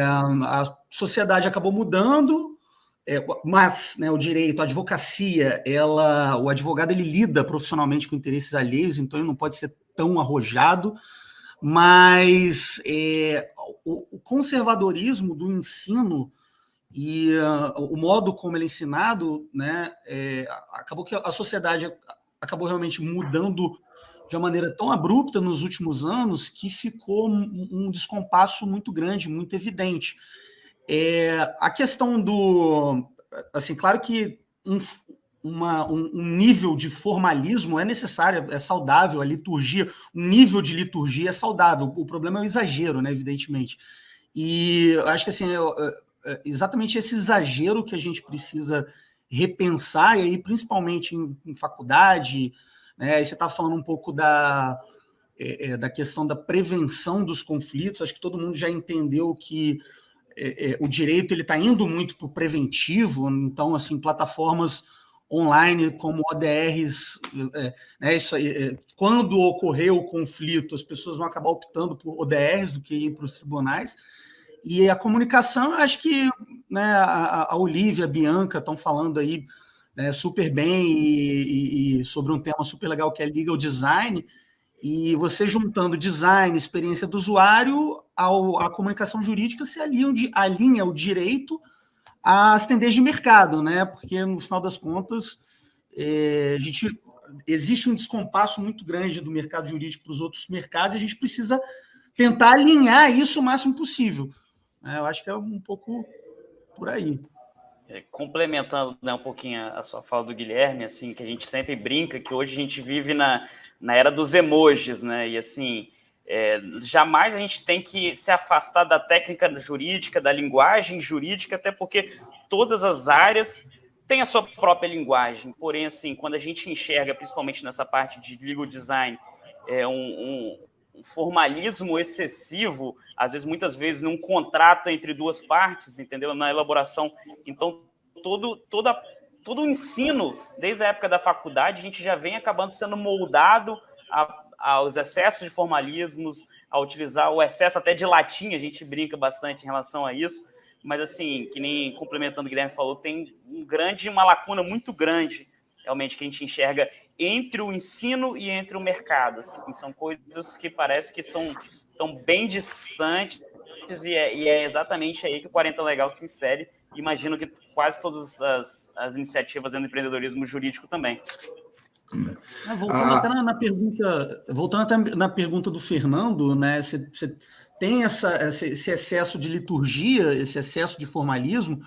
A sociedade acabou mudando, mas, né, o direito, a advocacia, o advogado ele lida profissionalmente com interesses alheios, então ele não pode ser tão arrojado, mas o conservadorismo do ensino e o modo como ele é ensinado, né, acabou que a sociedade acabou realmente mudando de uma maneira tão abrupta nos últimos anos que ficou um descompasso muito grande, muito evidente. A questão do... Assim, claro que um nível de formalismo é necessário, é saudável, a liturgia, um nível de liturgia é saudável, o problema é o exagero, né, evidentemente. E eu acho que assim, exatamente esse exagero que a gente precisa repensar, e aí principalmente em faculdade, né, aí você está falando um pouco da questão da prevenção dos conflitos, acho que todo mundo já entendeu que o direito ele está indo muito para o preventivo, então, assim, plataformas online como ODRs, né, quando ocorrer o conflito, as pessoas vão acabar optando por ODRs do que ir para os tribunais. E a comunicação, acho que, né, a Olivia, a Bianca estão falando aí, né, super bem e sobre um tema super legal que é legal design, e você juntando design, experiência do usuário, à comunicação jurídica, se alinha o direito às tendências de mercado, né? Porque, no final das contas, existe um descompasso muito grande do mercado jurídico para os outros mercados, e a gente precisa tentar alinhar isso o máximo possível. Eu acho que é um pouco por aí. Complementando, né, um pouquinho a sua fala do Guilherme, assim, que a gente sempre brinca que hoje a gente vive na era dos emojis, né? E assim, jamais a gente tem que se afastar da técnica jurídica, da linguagem jurídica, até porque todas as áreas têm a sua própria linguagem. Porém, assim, quando a gente enxerga, principalmente nessa parte de legal design, um formalismo excessivo, às vezes, muitas vezes, num contrato entre duas partes, entendeu? Na elaboração. Então, todo o ensino, desde a época da faculdade, a gente já vem acabando sendo moldado aos excessos de formalismos, a utilizar o excesso até de latim, a gente brinca bastante em relação a isso, mas, assim, que nem complementando o Guilherme falou, tem uma lacuna muito grande, realmente, que a gente enxerga entre o ensino e entre o mercado. Assim, são coisas que parece que estão bem distantes, e é exatamente aí que o Quarentena Legal se insere. Imagino que quase todas as iniciativas do empreendedorismo jurídico também. Voltando até na pergunta do Fernando, né? Você tem esse excesso de liturgia, esse excesso de formalismo,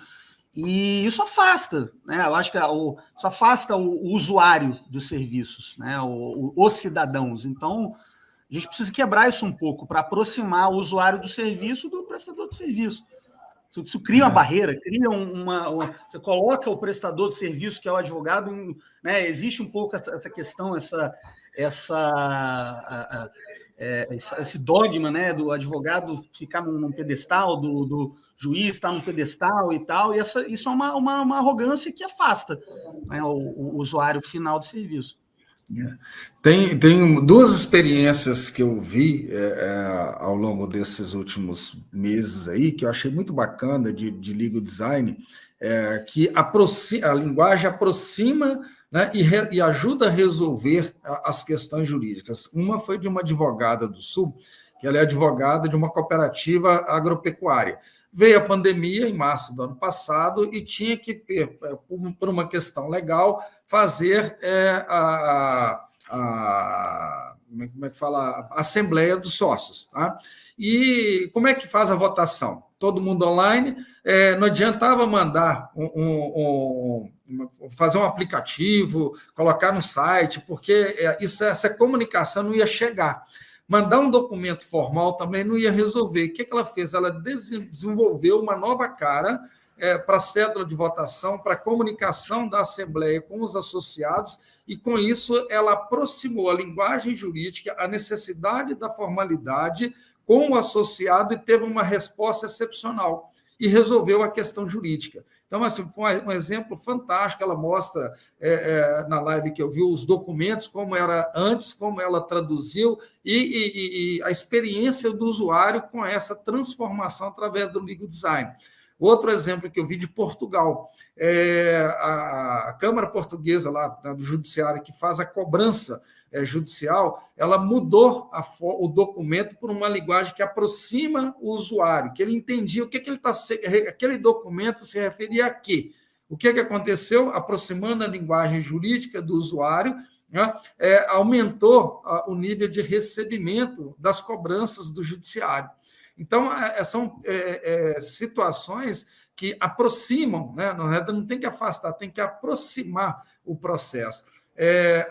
e isso afasta, né? Eu acho que isso afasta o usuário dos serviços, né? Os cidadãos. Então, a gente precisa quebrar isso um pouco para aproximar o usuário do serviço do prestador de serviço. Isso cria uma barreira, você coloca o prestador de serviço, que é o advogado, né? Existe um pouco essa questão, esse dogma, né, do advogado ficar num pedestal, do juiz estar num pedestal e tal, e isso é uma arrogância que afasta, né, o usuário final do serviço. Tem duas experiências que eu vi ao longo desses últimos meses aí, que eu achei muito bacana de legal design, que a linguagem aproxima, né, e ajuda a resolver as questões jurídicas. Uma foi de uma advogada do Sul, que ela é advogada de uma cooperativa agropecuária. Veio a pandemia em março do ano passado e tinha que, por uma questão legal, fazer como é que fala? A Assembleia dos Sócios. Tá? E como é que faz a votação? Todo mundo online, não adiantava mandar fazer um aplicativo, colocar no site, porque essa comunicação não ia chegar. Mandar um documento formal também não ia resolver. O que ela fez? Ela desenvolveu uma nova cara para a cédula de votação, para a comunicação da Assembleia com os associados, e com isso ela aproximou a linguagem jurídica, a necessidade da formalidade com o associado e teve uma resposta excepcional e resolveu a questão jurídica. Então, assim, foi um exemplo fantástico. Ela mostra, na live que eu vi, os documentos, como era antes, como ela traduziu, e a experiência do usuário com essa transformação através do legal design. Outro exemplo que eu vi de Portugal, a Câmara Portuguesa lá do Judiciário, que faz a cobrança judicial, ela mudou o documento por uma linguagem que aproxima o usuário, que ele entendia o que ele aquele documento se referia a quê. O que aconteceu? Aproximando a linguagem jurídica do usuário, né, aumentou o nível de recebimento das cobranças do judiciário. Então, são situações que aproximam, né? Não tem que afastar, tem que aproximar o processo.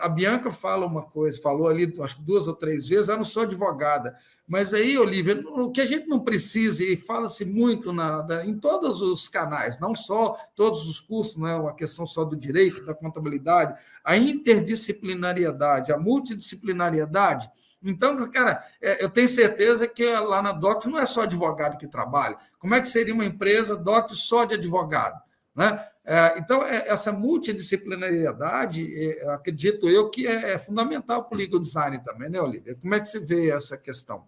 A Bianca falou ali, acho que 2 ou 3 vezes, eu não sou advogada, mas aí, Olívia, o que a gente não precisa, e fala-se muito em todos os canais, não só todos os cursos, não é uma questão só do direito, da contabilidade, a interdisciplinariedade, a multidisciplinariedade. Então, cara, eu tenho certeza que lá na DOC não é só advogado que trabalha. Como é que seria uma empresa DOC só de advogado, né? Então, essa multidisciplinariedade, acredito eu, que é fundamental para o legal design também, né, Olívia? Como é que você vê essa questão?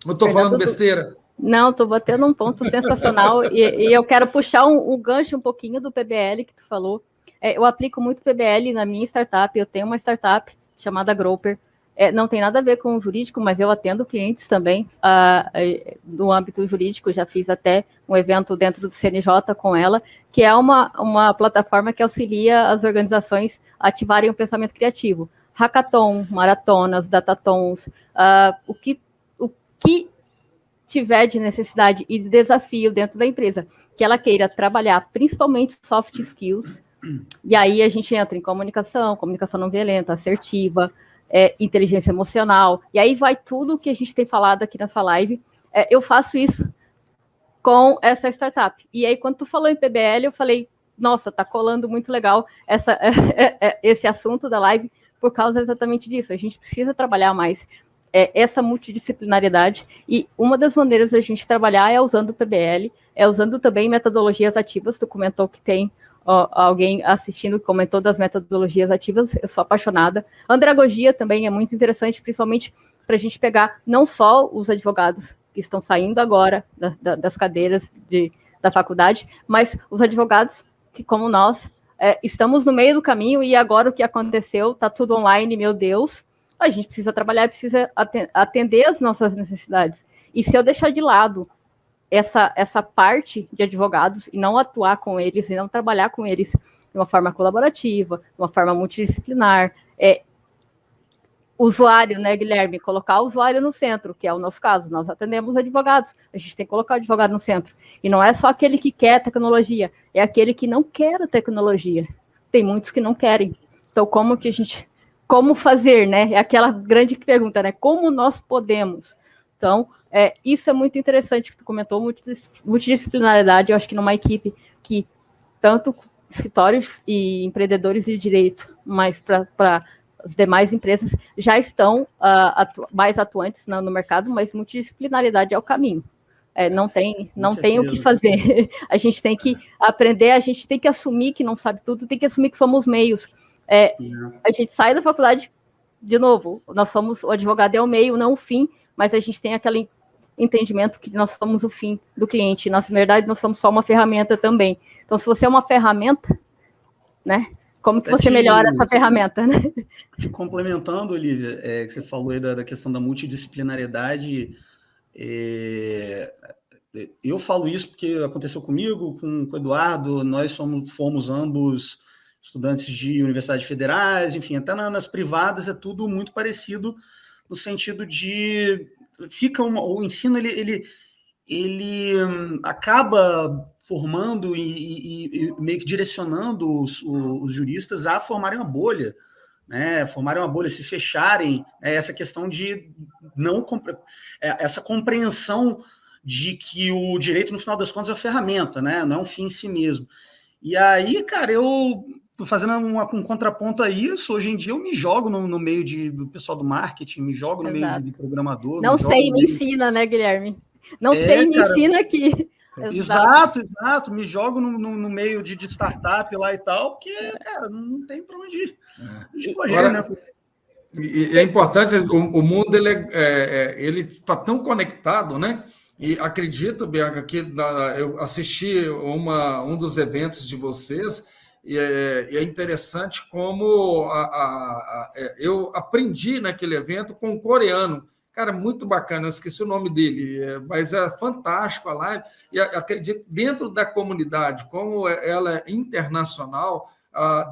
Eu estou falando besteira? Não, estou batendo um ponto sensacional e eu quero puxar um gancho um pouquinho do PBL que tu falou. Eu aplico muito PBL na minha startup, eu tenho uma startup chamada Groper. Não tem nada a ver com o jurídico, mas eu atendo clientes também no âmbito jurídico, já fiz até um evento dentro do CNJ com ela, que é uma plataforma que auxilia as organizações a ativarem o pensamento criativo. Hackathon, maratonas, datatons, o que tiver de necessidade e de desafio dentro da empresa, que ela queira trabalhar principalmente soft skills, e aí a gente entra em comunicação não violenta, assertiva, inteligência emocional, e aí vai tudo o que a gente tem falado aqui nessa live. Eu faço isso com essa startup. E aí, quando tu falou em PBL, eu falei, nossa, tá colando muito legal esse assunto da live, por causa exatamente disso. A gente precisa trabalhar mais essa multidisciplinariedade, e uma das maneiras da gente trabalhar é usando o PBL, usando também metodologias ativas. Tu comentou que tem alguém assistindo que comentou das metodologias ativas, eu sou apaixonada. Andragogia também é muito interessante, principalmente para a gente pegar não só os advogados que estão saindo agora das cadeiras da faculdade, mas os advogados que, como nós, estamos no meio do caminho e agora o que aconteceu, está tudo online, meu Deus, a gente precisa trabalhar, precisa atender as nossas necessidades. E se eu deixar de lado essa parte de advogados e não atuar com eles e não trabalhar com eles de uma forma colaborativa, de uma forma multidisciplinar, usuário, né, Guilherme? Colocar o usuário no centro, que é o nosso caso. Nós atendemos advogados, a gente tem que colocar o advogado no centro. E não é só aquele que quer tecnologia, é aquele que não quer a tecnologia. Tem muitos que não querem. Então, como fazer, né? É aquela grande pergunta, né? Como nós podemos? Então, isso é muito interessante que tu comentou, multidisciplinaridade. Eu acho que numa equipe que tanto escritórios e empreendedores de direito, mas para as demais empresas já estão mais atuantes no mercado, mas multidisciplinaridade é o caminho. Não tem o que fazer. A gente tem que aprender, a gente tem que assumir que não sabe tudo, tem que assumir que somos meios. A gente sai da faculdade, de novo, o advogado é o meio, não o fim, mas a gente tem aquele entendimento que nós somos o fim do cliente. Na verdade, nós somos só uma ferramenta também. Então, se você é uma ferramenta, né? Como que você melhora essa ferramenta, né? Te complementando, Olívia, que você falou aí da questão da multidisciplinariedade, eu falo isso porque aconteceu comigo, com o Eduardo, nós fomos ambos estudantes de universidades federais, enfim, até nas privadas é tudo muito parecido, no sentido de o ensino ele acaba formando e meio que direcionando os juristas a formarem uma bolha, né? Formarem uma bolha, se fecharem, essa questão de essa compreensão de que o direito, no final das contas, é uma ferramenta, né? Não é um fim em si mesmo. E aí, cara, eu fazendo um contraponto a isso, hoje em dia eu me jogo no meio do pessoal do marketing, me jogo no meio de programador. Não sei, me ensina, né, Guilherme? Não sei, me ensina aqui. Exato. Me jogo no meio de startup lá e tal, porque, cara, não tem para onde escorrer, né? E é importante, o mundo ele está tão conectado, né? E acredito, Bianca, que eu assisti um dos eventos de vocês e é interessante como eu aprendi naquele evento com um coreano. Cara, muito bacana, eu esqueci o nome dele, mas é fantástico a live. E acredito, dentro da comunidade, como ela é internacional,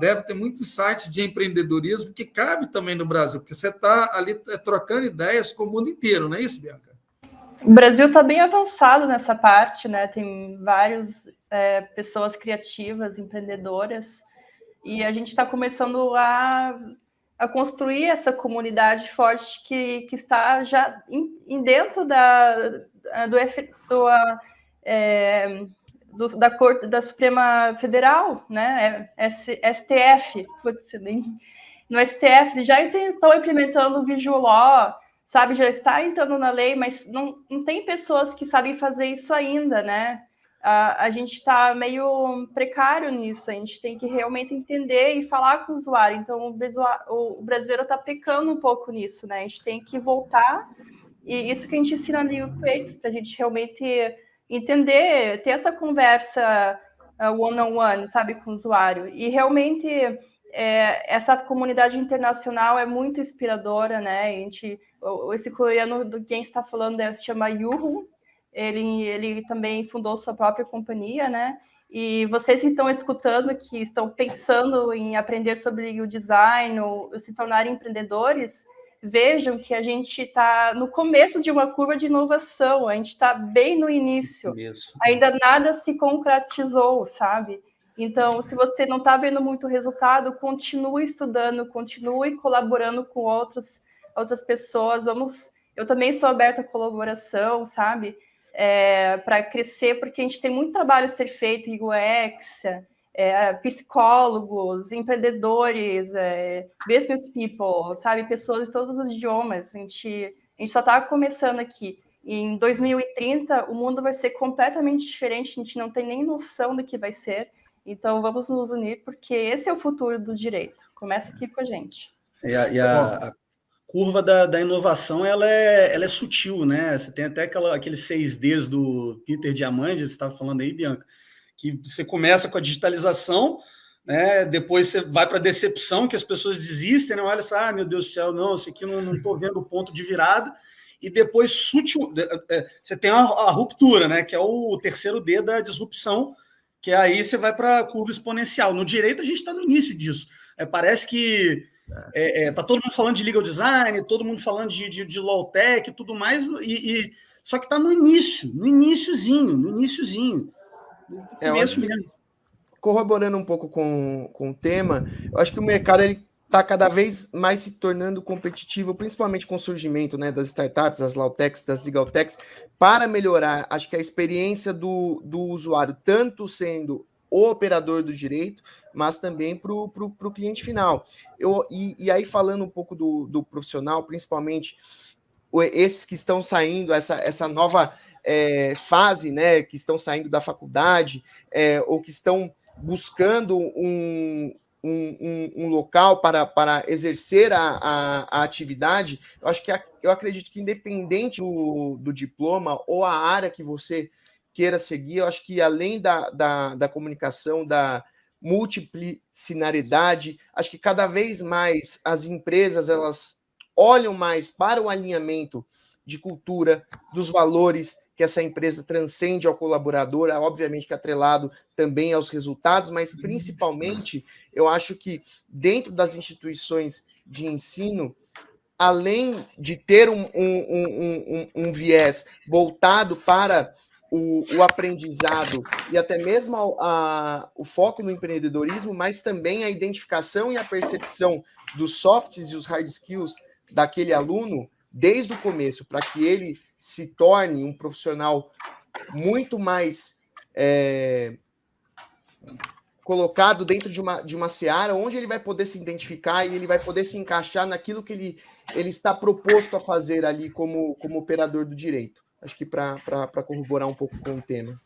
deve ter muitos sites de empreendedorismo que cabe também no Brasil, porque você está ali trocando ideias com o mundo inteiro, não é isso, Bianca? O Brasil está bem avançado nessa parte, né? Tem várias pessoas criativas, empreendedoras, e a gente está começando a construir essa comunidade forte que está já dentro da Corte da Suprema Federal, né? STF, no STF eles já estão implementando o Visual Law, sabe? Já está entrando na lei, mas não tem pessoas que sabem fazer isso ainda, né? A gente está meio precário nisso, a gente tem que realmente entender e falar com o usuário. Então, o brasileiro está pecando um pouco nisso, né? A gente tem que voltar, e isso que a gente ensina no Legal Creatives, para a gente realmente entender, ter essa conversa one-on-one, sabe, com o usuário. E realmente, essa comunidade internacional é muito inspiradora, né? Esse coreano do quem está falando se chama Yuhun. Ele também fundou sua própria companhia, né? E vocês que estão escutando, que estão pensando em aprender sobre o design ou se tornarem empreendedores, vejam que a gente está no começo de uma curva de inovação, a gente está bem no início. Ainda nada se concretizou, sabe? Então, se você não está vendo muito resultado, continue estudando, continue colaborando com outras pessoas. Eu também estou aberta à colaboração, sabe? Para crescer, porque a gente tem muito trabalho a ser feito em UX, psicólogos, empreendedores, business people, sabe? Pessoas de todos os idiomas. A gente só está começando aqui. E em 2030, o mundo vai ser completamente diferente, a gente não tem nem noção do que vai ser. Então, vamos nos unir, porque esse é o futuro do direito. Começa aqui com a gente. A curva da inovação, ela é sutil, né? Você tem até aqueles 6Ds do Peter Diamandis, você estava falando aí, Bianca, que você começa com a digitalização, né? Depois você vai para a decepção, que as pessoas desistem, né? Olha só, meu Deus do céu, não, isso aqui não estou vendo o ponto de virada. E depois, sutil, você tem a ruptura, né? Que é o terceiro D da disrupção, que aí você vai para a curva exponencial. No direito, a gente está no início disso. Parece que tá todo mundo falando de legal design, todo mundo falando de low tech e tudo mais, só que está no iniciozinho. Corroborando um pouco com o tema, eu acho que o mercado está cada vez mais se tornando competitivo, principalmente com o surgimento, né, das startups, das low techs, das legal techs, para melhorar, acho que a experiência do usuário, tanto sendo o operador do direito, mas também para o cliente final. E aí, falando um pouco do profissional, principalmente esses que estão saindo, essa nova fase, né, que estão saindo da faculdade, ou que estão buscando um local para exercer a atividade, eu acredito que independente do diploma ou a área que você queira seguir, eu acho que além da comunicação, da multidisciplinaridade, acho que cada vez mais as empresas elas olham mais para o alinhamento de cultura, dos valores que essa empresa transcende ao colaborador, obviamente que atrelado também aos resultados, mas principalmente eu acho que dentro das instituições de ensino, além de ter um viés voltado para o aprendizado e até mesmo o foco no empreendedorismo, mas também a identificação e a percepção dos softs e os hard skills daquele aluno, desde o começo, para que ele se torne um profissional muito mais colocado dentro de uma seara, onde ele vai poder se identificar e ele vai poder se encaixar naquilo que ele está proposto a fazer ali como operador do direito. Acho que para corroborar um pouco com o tema.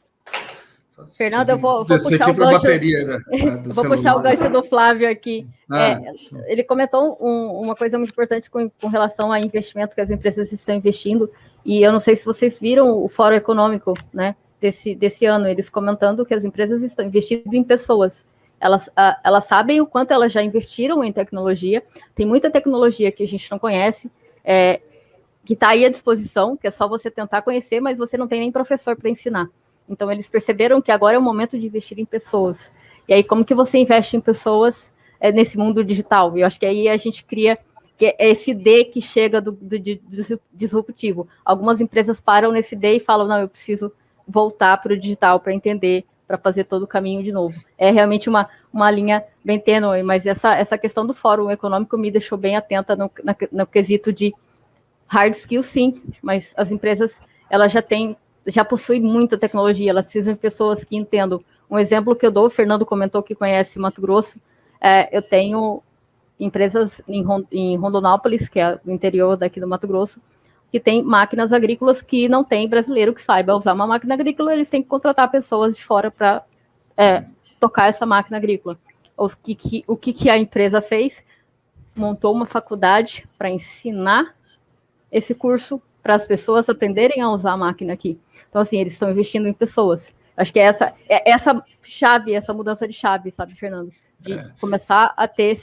Fernando, eu vou puxar o gancho. Bateria, né? Vou puxar o gancho do Flávio aqui. Ele comentou uma coisa muito importante com relação a investimento que as empresas estão investindo, e eu não sei se vocês viram o Fórum Econômico, né, desse ano, eles comentando que as empresas estão investindo em pessoas. Elas sabem o quanto elas já investiram em tecnologia, tem muita tecnologia que a gente não conhece, que está aí à disposição, que é só você tentar conhecer, mas você não tem nem professor para ensinar. Então, eles perceberam que agora é o momento de investir em pessoas. E aí, como que você investe em pessoas nesse mundo digital? E eu acho que aí a gente cria esse D que chega do disruptivo. Algumas empresas param nesse D e falam, não, eu preciso voltar para o digital para entender, para fazer todo o caminho de novo. É realmente uma linha bem tênue, mas essa questão do Fórum Econômico me deixou bem atenta no quesito de hard skills, sim, mas as empresas, elas já possuem muita tecnologia, elas precisam de pessoas que entendam. Um exemplo que eu dou, o Fernando comentou que conhece Mato Grosso, eu tenho empresas em Rondonópolis, que é o interior daqui do Mato Grosso, que tem máquinas agrícolas que não tem brasileiro que saiba usar uma máquina agrícola, eles têm que contratar pessoas de fora para tocar essa máquina agrícola. O que a empresa fez? Montou uma faculdade para ensinar esse curso para as pessoas aprenderem a usar a máquina aqui. Então, assim, eles estão investindo em pessoas. Acho que essa chave, essa mudança de chave, sabe, Fernando? De começar a ter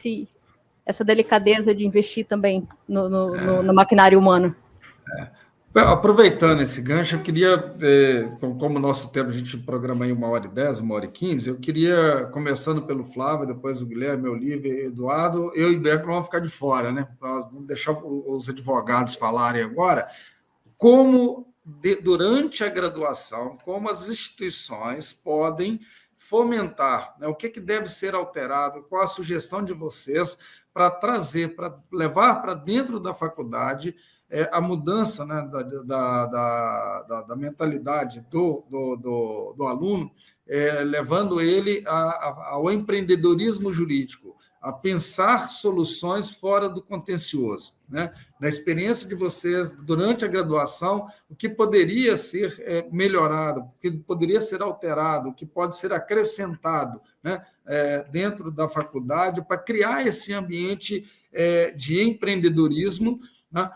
essa delicadeza de investir também no maquinário humano. Aproveitando esse gancho, eu queria, como o nosso tempo, a gente programa aí 1h10, 1h15, eu queria, começando pelo Flávio, depois o Guilherme, Olívia, Eduardo, eu e Beco vamos ficar de fora, né? Vamos deixar os advogados falarem agora. Como, durante a graduação, como as instituições podem fomentar, né? O que deve ser alterado, qual a sugestão de vocês para trazer, para levar para dentro da faculdade a mudança, né, da mentalidade do aluno, levando ele ao empreendedorismo jurídico, a pensar soluções fora do contencioso, né? Da experiência de vocês durante a graduação, o que poderia ser melhorado, o que poderia ser alterado, o que pode ser acrescentado, né, dentro da faculdade para criar esse ambiente de empreendedorismo, né,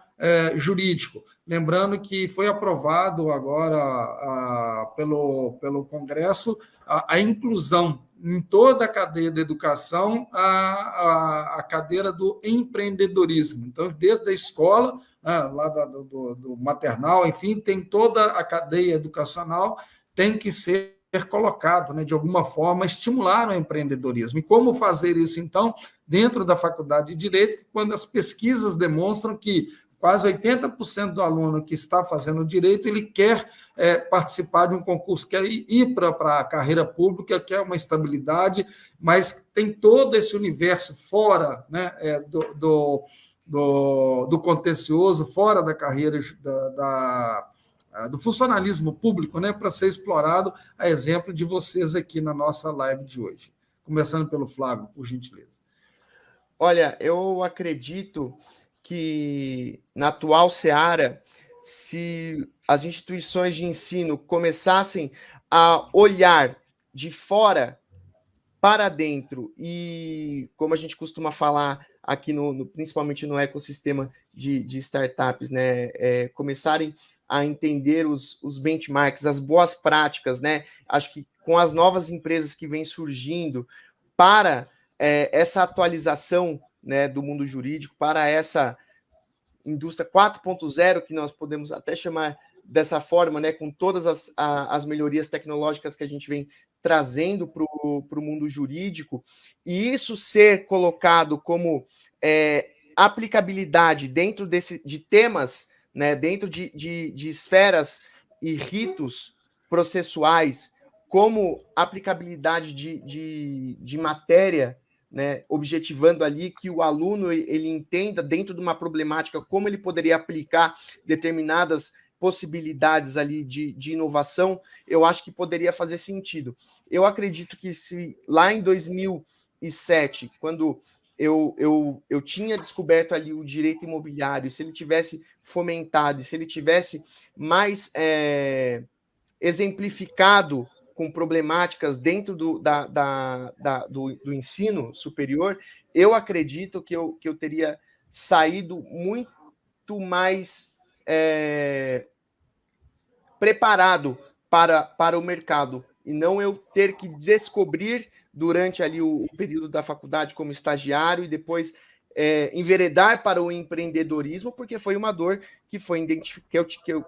jurídico. Lembrando que foi aprovado agora pelo Congresso a inclusão em toda a cadeia da educação a cadeira do empreendedorismo. Então, desde a escola, lá do maternal, enfim, tem toda a cadeia educacional, tem que ser colocado, né, de alguma forma, estimular o empreendedorismo. E como fazer isso, então, dentro da Faculdade de Direito, quando as pesquisas demonstram que quase 80% do aluno que está fazendo direito, ele quer participar de um concurso, quer ir para a carreira pública, quer uma estabilidade, mas tem todo esse universo fora, né, do contencioso, fora da carreira do funcionalismo público, né, para ser explorado, a exemplo de vocês aqui na nossa live de hoje. Começando pelo Flávio, por gentileza. Olha, eu acredito que na atual seara, se as instituições de ensino começassem a olhar de fora para dentro e, como a gente costuma falar aqui, principalmente no ecossistema de startups, né, começarem a entender os benchmarks, as boas práticas, né? Acho que com as novas empresas que vêm surgindo para essa atualização, né, do mundo jurídico, para essa indústria 4.0, que nós podemos até chamar dessa forma, né, com todas as melhorias tecnológicas que a gente vem trazendo para o mundo jurídico, e isso ser colocado como aplicabilidade dentro de temas, né, dentro de esferas e ritos processuais, como aplicabilidade de matéria né, objetivando ali que o aluno ele entenda dentro de uma problemática como ele poderia aplicar determinadas possibilidades ali de inovação, eu acho que poderia fazer sentido. Eu acredito que se lá em 2007, quando eu tinha descoberto ali o direito imobiliário, se ele tivesse fomentado, se ele tivesse mais exemplificado com problemáticas dentro do ensino superior, eu acredito que eu teria saído muito mais preparado para o mercado, e não eu ter que descobrir durante ali o período da faculdade como estagiário e depois enveredar para o empreendedorismo, porque foi uma dor que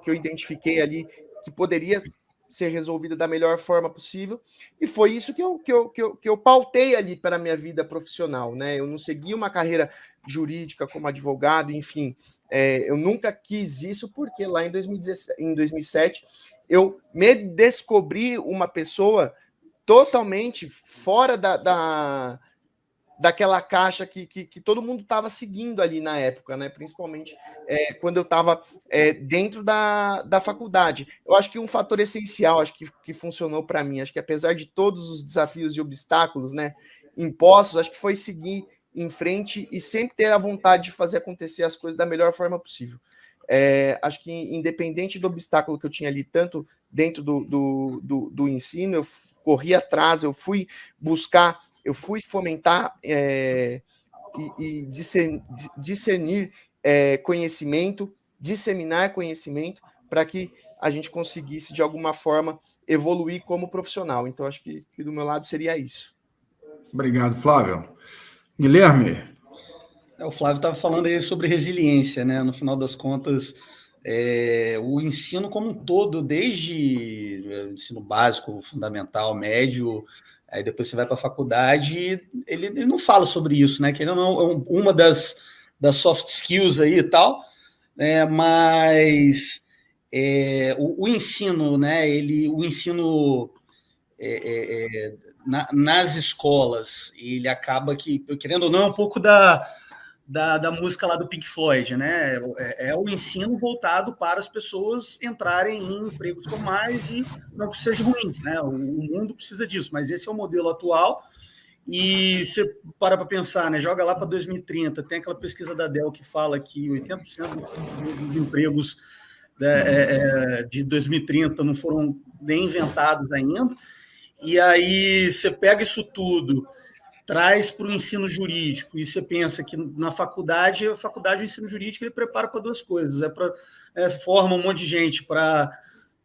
eu identifiquei ali que poderia ser resolvida da melhor forma possível, e foi isso que eu pautei ali para a minha vida profissional, né? Eu não segui uma carreira jurídica como advogado, enfim, eu nunca quis isso, porque lá em 2007 eu me descobri uma pessoa totalmente fora daquela caixa que todo mundo estava seguindo ali na época, né? Principalmente quando eu estava dentro da faculdade. Eu acho que um fator essencial, acho que funcionou para mim, acho que apesar de todos os desafios e obstáculos, né, impostos, acho que foi seguir em frente e sempre ter a vontade de fazer acontecer as coisas da melhor forma possível. Acho que independente do obstáculo que eu tinha ali, tanto dentro do ensino, eu corri atrás, eu fui buscar, eu fui fomentar e discernir conhecimento, disseminar conhecimento, para que a gente conseguisse, de alguma forma, evoluir como profissional. Então, acho que do meu lado seria isso. Obrigado, Flávio. Guilherme? O Flávio estava falando aí sobre resiliência, né? No final das contas, o ensino como um todo, desde o ensino básico, fundamental, médio, aí depois você vai para a faculdade, ele não fala sobre isso, né? Que ele não é uma das soft skills aí e tal, mas o ensino, né? O ensino nas escolas, ele acaba que, querendo ou não, é um pouco da música lá do Pink Floyd, né? É o ensino voltado para as pessoas entrarem em empregos formais, e não que seja ruim, né? O mundo precisa disso, mas esse é o modelo atual. E você para pensar, né? Joga lá para 2030, tem aquela pesquisa da Dell que fala que 80% dos empregos de 2030 não foram nem inventados ainda. E aí você pega isso tudo, traz para o ensino jurídico, e você pensa que na faculdade, o ensino jurídico, ele prepara para duas coisas: forma um monte de gente para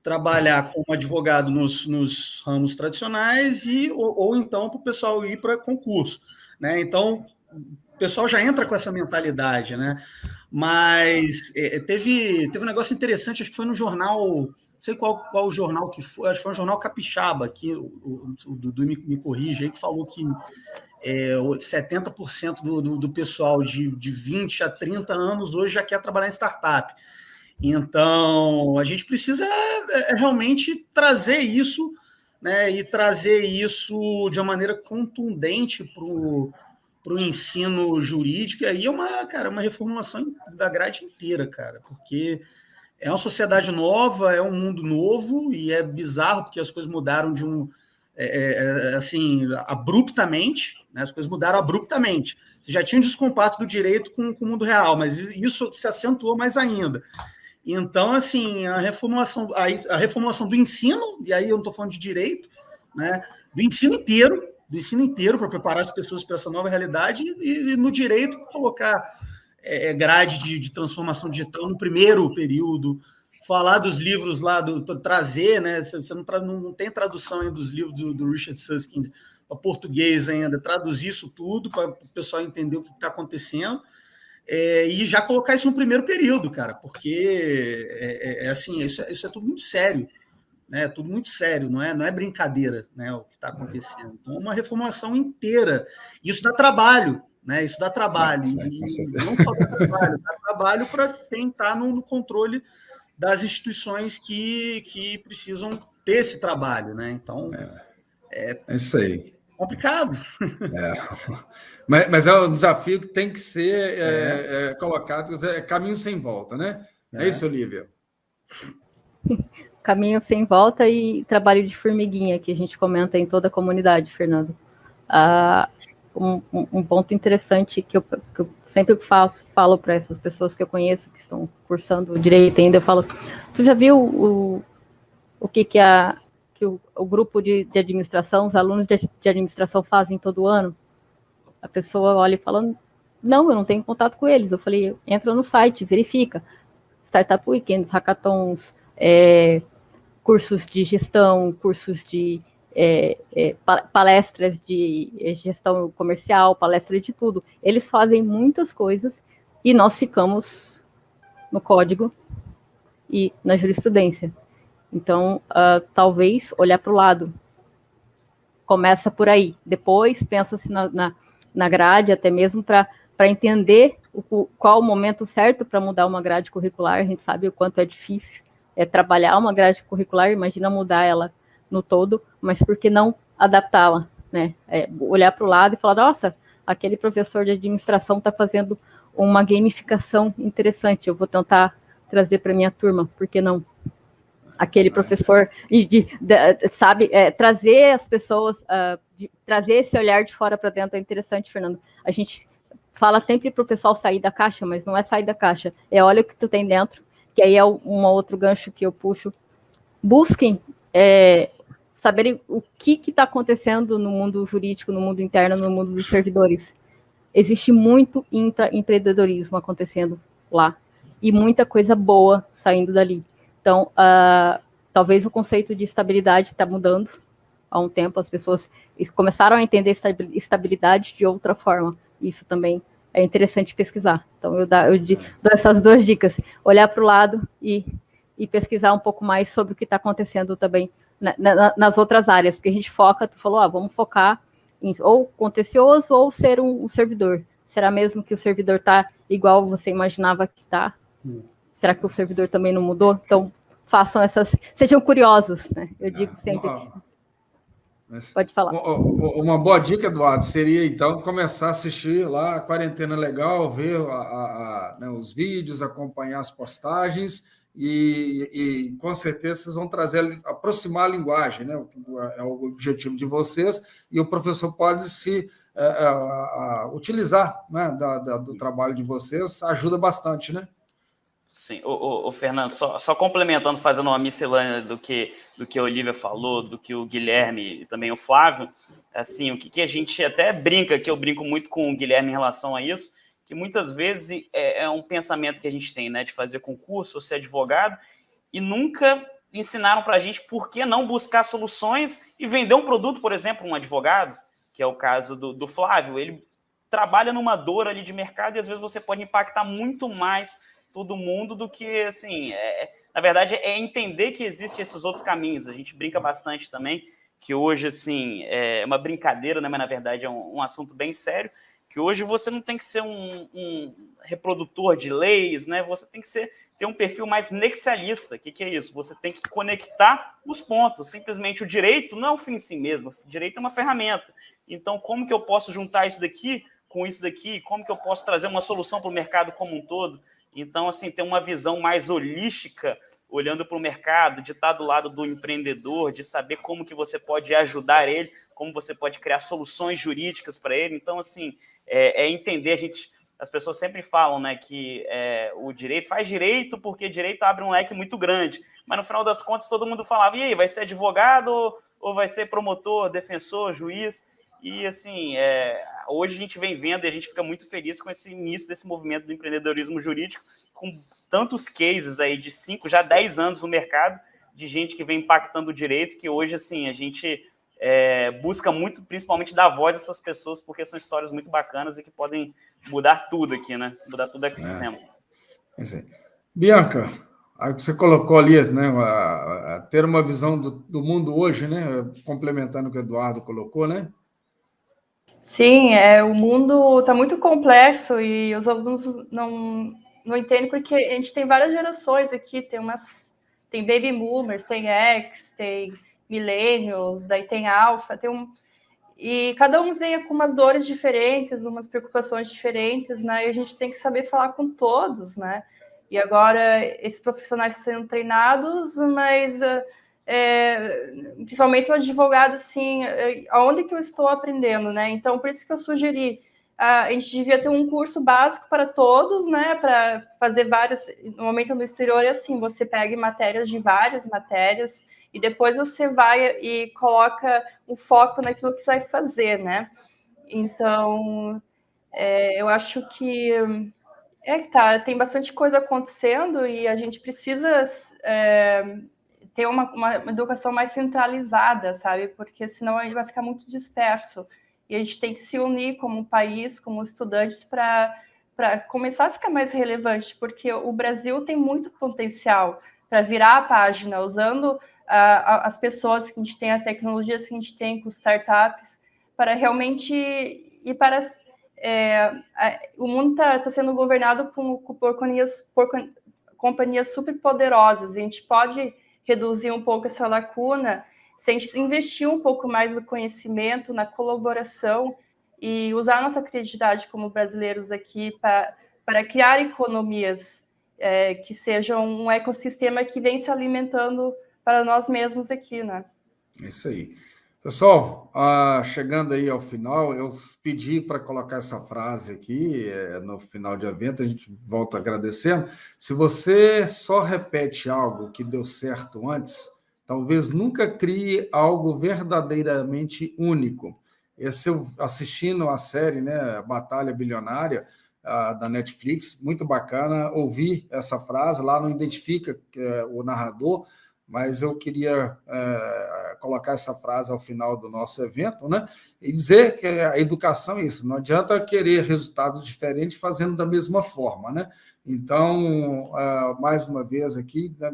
trabalhar como advogado nos ramos tradicionais, ou então para o pessoal ir para concurso, né? Então, o pessoal já entra com essa mentalidade, né? Mas teve um negócio interessante, acho que foi no jornal, não sei qual jornal que foi, acho que foi um jornal capixaba, que o Dudu me corrige aí, que falou que 70% do pessoal de 20 a 30 anos hoje já quer trabalhar em startup. Então, a gente precisa realmente trazer isso, né, e trazer isso de uma maneira contundente para o ensino jurídico. E aí uma reformulação da grade inteira, cara, porque é uma sociedade nova, é um mundo novo, e é bizarro porque as coisas mudaram assim, abruptamente, né? As coisas mudaram abruptamente. Você já tinha um descompasso do direito com o mundo real, mas isso se acentuou mais ainda. Então, assim, a reformulação do ensino, e aí eu não estou falando de direito, né? Do ensino inteiro para preparar as pessoas para essa nova realidade, e no direito colocar grade de transformação digital no primeiro período, falar dos livros lá, trazer, né? Você não tem tradução ainda dos livros do Richard Susskind para português ainda, traduzir isso tudo para o pessoal entender o que está acontecendo, e já colocar isso no primeiro período, cara, porque assim, isso é tudo muito sério, né? Tudo muito sério, não é brincadeira, né? O que está acontecendo. Então, uma reformulação inteira. Isso dá trabalho, né? Isso dá trabalho. E não só dá trabalho para quem está no controle das instituições que precisam ter esse trabalho, né? Então, é isso aí. complicado. Mas é um desafio que tem que ser colocado, caminho sem volta, né? É isso, Olivia? Caminho sem volta e trabalho de formiguinha, que a gente comenta em toda a comunidade, Fernando. Um ponto interessante que eu sempre falo para essas pessoas que eu conheço, que estão cursando direito ainda, eu falo, tu já viu o que o grupo de administração, os alunos de administração fazem todo ano? A pessoa olha e fala, não, eu não tenho contato com eles. Eu falei, entra no site, verifica. Startup Weekends, hackathons, cursos de gestão, cursos de palestras de gestão comercial, palestras de tudo. Eles fazem muitas coisas e nós ficamos no código e na jurisprudência. Então, talvez olhar para o lado. Começa por aí. Depois, pensa-se na grade, até mesmo para entender qual o momento certo para mudar uma grade curricular. A gente sabe o quanto é difícil trabalhar uma grade curricular, imagina mudar ela no todo, mas por que não adaptá-la? Né? Olhar para o lado e falar, nossa, aquele professor de administração está fazendo uma gamificação interessante, eu vou tentar trazer para minha turma, por que não? Aquele professor, trazer as pessoas, trazer esse olhar de fora para dentro é interessante, Fernando. A gente fala sempre para o pessoal sair da caixa, mas não é sair da caixa, olha o que tu tem dentro, que aí é um outro gancho que eu puxo. Busquem saberem o que está acontecendo no mundo jurídico, no mundo interno, no mundo dos servidores. Existe muito empreendedorismo acontecendo lá, e muita coisa boa saindo dali. Então, talvez o conceito de estabilidade está mudando há um tempo, as pessoas começaram a entender estabilidade de outra forma. Isso também é interessante pesquisar. Então, eu dou essas duas dicas, olhar para o lado e pesquisar um pouco mais sobre o que está acontecendo também nas outras áreas, porque a gente foca, tu falou, vamos focar em ou contencioso ou ser um servidor. Será mesmo que o servidor está igual você imaginava que está? Será que o servidor também não mudou? Então, sejam curiosos, né? Eu digo sempre. Pode falar. Uma boa dica, Eduardo, seria, então, começar a assistir lá a Quarentena Legal, ver os vídeos, acompanhar as postagens e com certeza, vocês vão aproximar a linguagem, né? É o objetivo de vocês, e o professor pode se utilizar, né, do trabalho de vocês, ajuda bastante, né? Sim, o Fernando, só complementando, fazendo uma miscelânea do que a Olivia falou, do que o Guilherme e também o Flávio, assim, o que a gente até brinca, que eu brinco muito com o Guilherme em relação a isso, que muitas vezes é um pensamento que a gente tem, né, de fazer concurso ou ser advogado, e nunca ensinaram para a gente por que não buscar soluções e vender um produto, por exemplo, um advogado, que é o caso do Flávio, ele trabalha numa dor ali de mercado e às vezes você pode impactar muito mais todo mundo do que, assim, na verdade, é entender que existem esses outros caminhos. A gente brinca bastante também, que hoje, assim, é uma brincadeira, né, mas na verdade é um assunto bem sério, que hoje você não tem que ser um reprodutor de leis, né, você tem que ter um perfil mais nexialista. O que é isso? Você tem que conectar os pontos. Simplesmente o direito não é um fim em si mesmo, o direito é uma ferramenta. Então, como que eu posso juntar isso daqui com isso daqui? Como que eu posso trazer uma solução para o mercado como um todo? Então, assim, ter uma visão mais holística, olhando para o mercado, de estar do lado do empreendedor, de saber como que você pode ajudar ele, como você pode criar soluções jurídicas para ele. Então, assim, entender, as pessoas sempre falam, né, que o direito faz direito porque direito abre um leque muito grande. Mas, no final das contas, todo mundo falava, e aí, vai ser advogado ou vai ser promotor, defensor, juiz? E, assim, hoje a gente vem vendo e a gente fica muito feliz com esse início desse movimento do empreendedorismo jurídico, com tantos cases aí de 5, já 10 anos no mercado, de gente que vem impactando o direito, que hoje, assim, a gente busca muito, principalmente, dar voz a essas pessoas, porque são histórias muito bacanas e que podem mudar tudo aqui, né? Mudar todo o ecossistema. Bianca, aí você colocou ali, né, ter uma visão do mundo hoje, né, complementando o que o Eduardo colocou, né? Sim, o mundo está muito complexo e os alunos não entendem, porque a gente tem várias gerações aqui, tem baby boomers, tem X, tem millennials, daí tem alpha, E cada um vem com umas dores diferentes, umas preocupações diferentes, né? E a gente tem que saber falar com todos, né? E agora esses profissionais estão sendo treinados, mas principalmente o advogado, assim, aonde que eu estou aprendendo, né? Então, por isso que eu sugeri, a gente devia ter um curso básico para todos, né? Para fazer várias. No momento no exterior é assim: você pega matérias de várias matérias e depois você vai e coloca o foco naquilo que você vai fazer, né? Então, eu acho que tem bastante coisa acontecendo e a gente precisa ter uma educação mais centralizada, sabe? Porque senão a gente vai ficar muito disperso. E a gente tem que se unir como país, como estudantes, para começar a ficar mais relevante, porque o Brasil tem muito potencial para virar a página, usando as pessoas que a gente tem, a tecnologia que a gente tem com startups, para realmente ir para... o mundo está sendo governado por companhias super poderosas. A gente pode reduzir um pouco essa lacuna se a gente investir um pouco mais no conhecimento, na colaboração e usar a nossa credibilidade como brasileiros aqui para criar economias que sejam um ecossistema que vem se alimentando para nós mesmos aqui, né? Isso aí. Pessoal, chegando aí ao final, eu pedi para colocar essa frase aqui no final de evento, a gente volta agradecendo. Se você só repete algo que deu certo antes, talvez nunca crie algo verdadeiramente único. Eu assistindo a série, né, Batalha Bilionária, da Netflix, muito bacana ouvir essa frase, lá não identifica o narrador, mas eu queria colocar essa frase ao final do nosso evento, né? E dizer que a educação é isso, não adianta querer resultados diferentes fazendo da mesma forma, né? Então, mais uma vez aqui, né,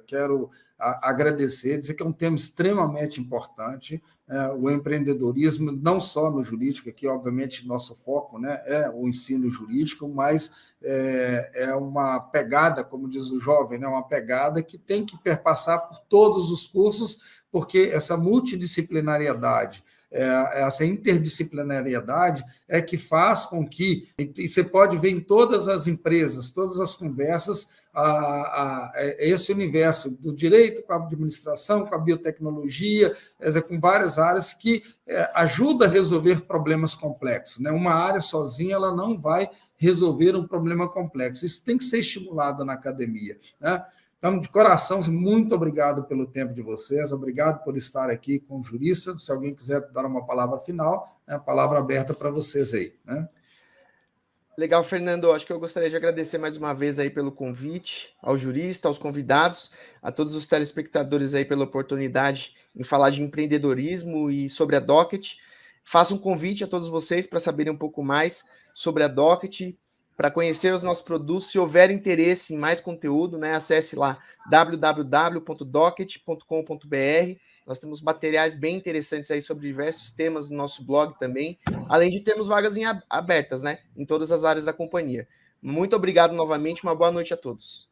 quero agradecer, dizer que é um tema extremamente importante, o empreendedorismo, não só no jurídico, aqui, obviamente, nosso foco, né, é o ensino jurídico, mas é uma pegada, como diz o jovem, né, uma pegada que tem que perpassar por todos os cursos, porque essa multidisciplinariedade, essa interdisciplinariedade é que faz com que, e você pode ver em todas as empresas, todas as conversas, esse universo do direito com a administração, com a biotecnologia, com várias áreas que ajuda a resolver problemas complexos, né? Uma área sozinha ela não vai resolver um problema complexo. Isso tem que ser estimulado na academia, né? Então, de coração, muito obrigado pelo tempo de vocês, obrigado por estar aqui com o jurista. Se alguém quiser dar uma palavra final, a palavra aberta para vocês aí, né? Legal, Fernando. Acho que eu gostaria de agradecer mais uma vez aí pelo convite, ao jurista, aos convidados, a todos os telespectadores aí pela oportunidade em falar de empreendedorismo e sobre a Docket. Faço um convite a todos vocês para saberem um pouco mais sobre a Docket, para conhecer os nossos produtos. Se houver interesse em mais conteúdo, né, acesse lá www.docket.com.br. Nós temos materiais bem interessantes aí sobre diversos temas no nosso blog também, além de termos vagas abertas, né, em todas as áreas da companhia. Muito obrigado novamente, uma boa noite a todos.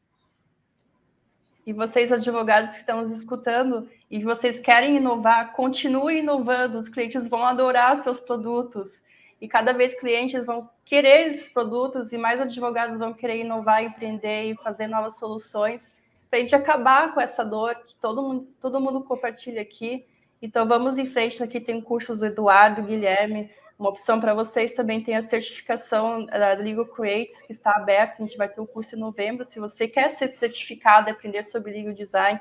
E vocês, advogados que estão nos escutando e vocês querem inovar, continuem inovando, os clientes vão adorar seus produtos. E cada vez clientes vão querer esses produtos e mais advogados vão querer inovar, empreender e fazer novas soluções para a gente acabar com essa dor que todo mundo compartilha aqui. Então, vamos em frente. Aqui tem cursos do Eduardo, Guilherme. Uma opção para vocês também tem a certificação da Legal Creates, que está aberta. A gente vai ter um curso em novembro. Se você quer ser certificado e aprender sobre Legal Design,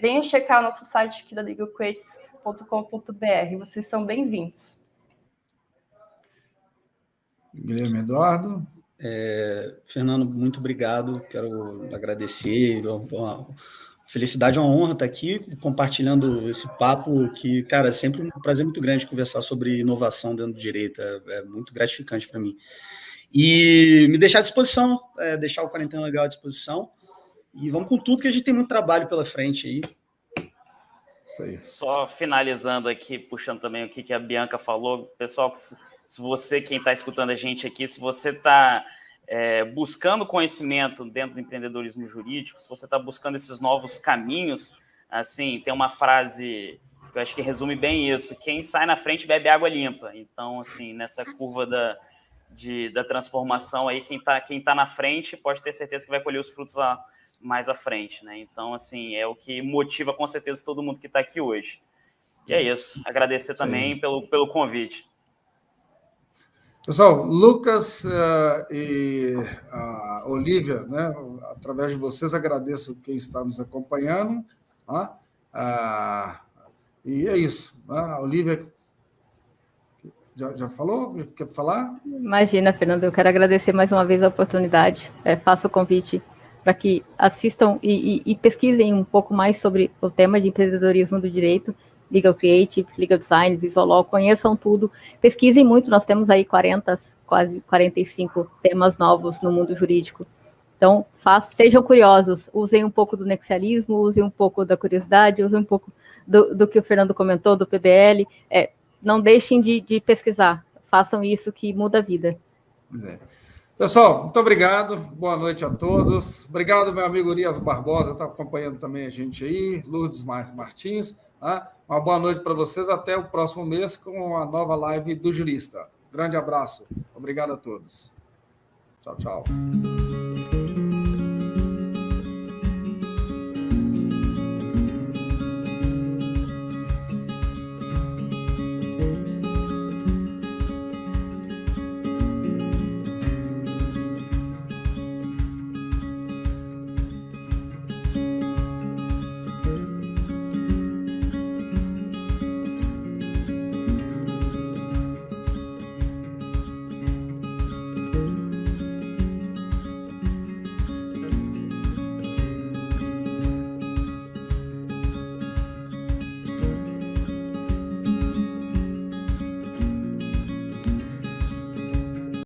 venha checar o nosso site aqui da legalcreates.com.br. Vocês são bem-vindos. Guilherme Eduardo. Fernando, muito obrigado. Quero agradecer. Uma felicidade, uma honra estar aqui compartilhando esse papo que, cara, é sempre um prazer muito grande conversar sobre inovação dentro do direito. É muito gratificante para mim. E me deixar à disposição, deixar o Quarentena Legal à disposição. E vamos com tudo, que a gente tem muito trabalho pela frente aí. Isso aí. Só finalizando aqui, puxando também o que a Bianca falou, pessoal, se você, quem está escutando a gente aqui, se você está buscando conhecimento dentro do empreendedorismo jurídico, se você está buscando esses novos caminhos, assim, tem uma frase Eu acho que resume bem isso. Quem sai na frente bebe água limpa. Então, assim, nessa curva da transformação aí, quem tá na frente pode ter certeza que vai colher os frutos lá mais à frente, né? Então, assim, é o que motiva com certeza todo mundo que está aqui hoje. E é isso. Agradecer também pelo convite. Pessoal, Lucas e Olívia, né? Através de vocês, agradeço quem está nos acompanhando. E é isso. A Olívia já falou? Quer falar? Imagina, Fernando, eu quero agradecer mais uma vez a oportunidade. Faço o convite para que assistam e pesquisem um pouco mais sobre o tema de empreendedorismo do direito, Legal Creatives, Legal Design, Visual Law, conheçam tudo, pesquisem muito, nós temos aí 40, quase 45 temas novos no mundo jurídico. Então, sejam curiosos, usem um pouco do nexialismo, usem um pouco da curiosidade, usem um pouco do que o Fernando comentou, do PBL, não deixem de pesquisar, façam isso que muda a vida. Pessoal, muito obrigado, boa noite a todos. Obrigado, meu amigo Urias Barbosa, está acompanhando também a gente aí, Lourdes Martins. Uma boa noite para vocês, até o próximo mês com a nova live do Jurista. Grande abraço, obrigado a todos. Tchau, tchau.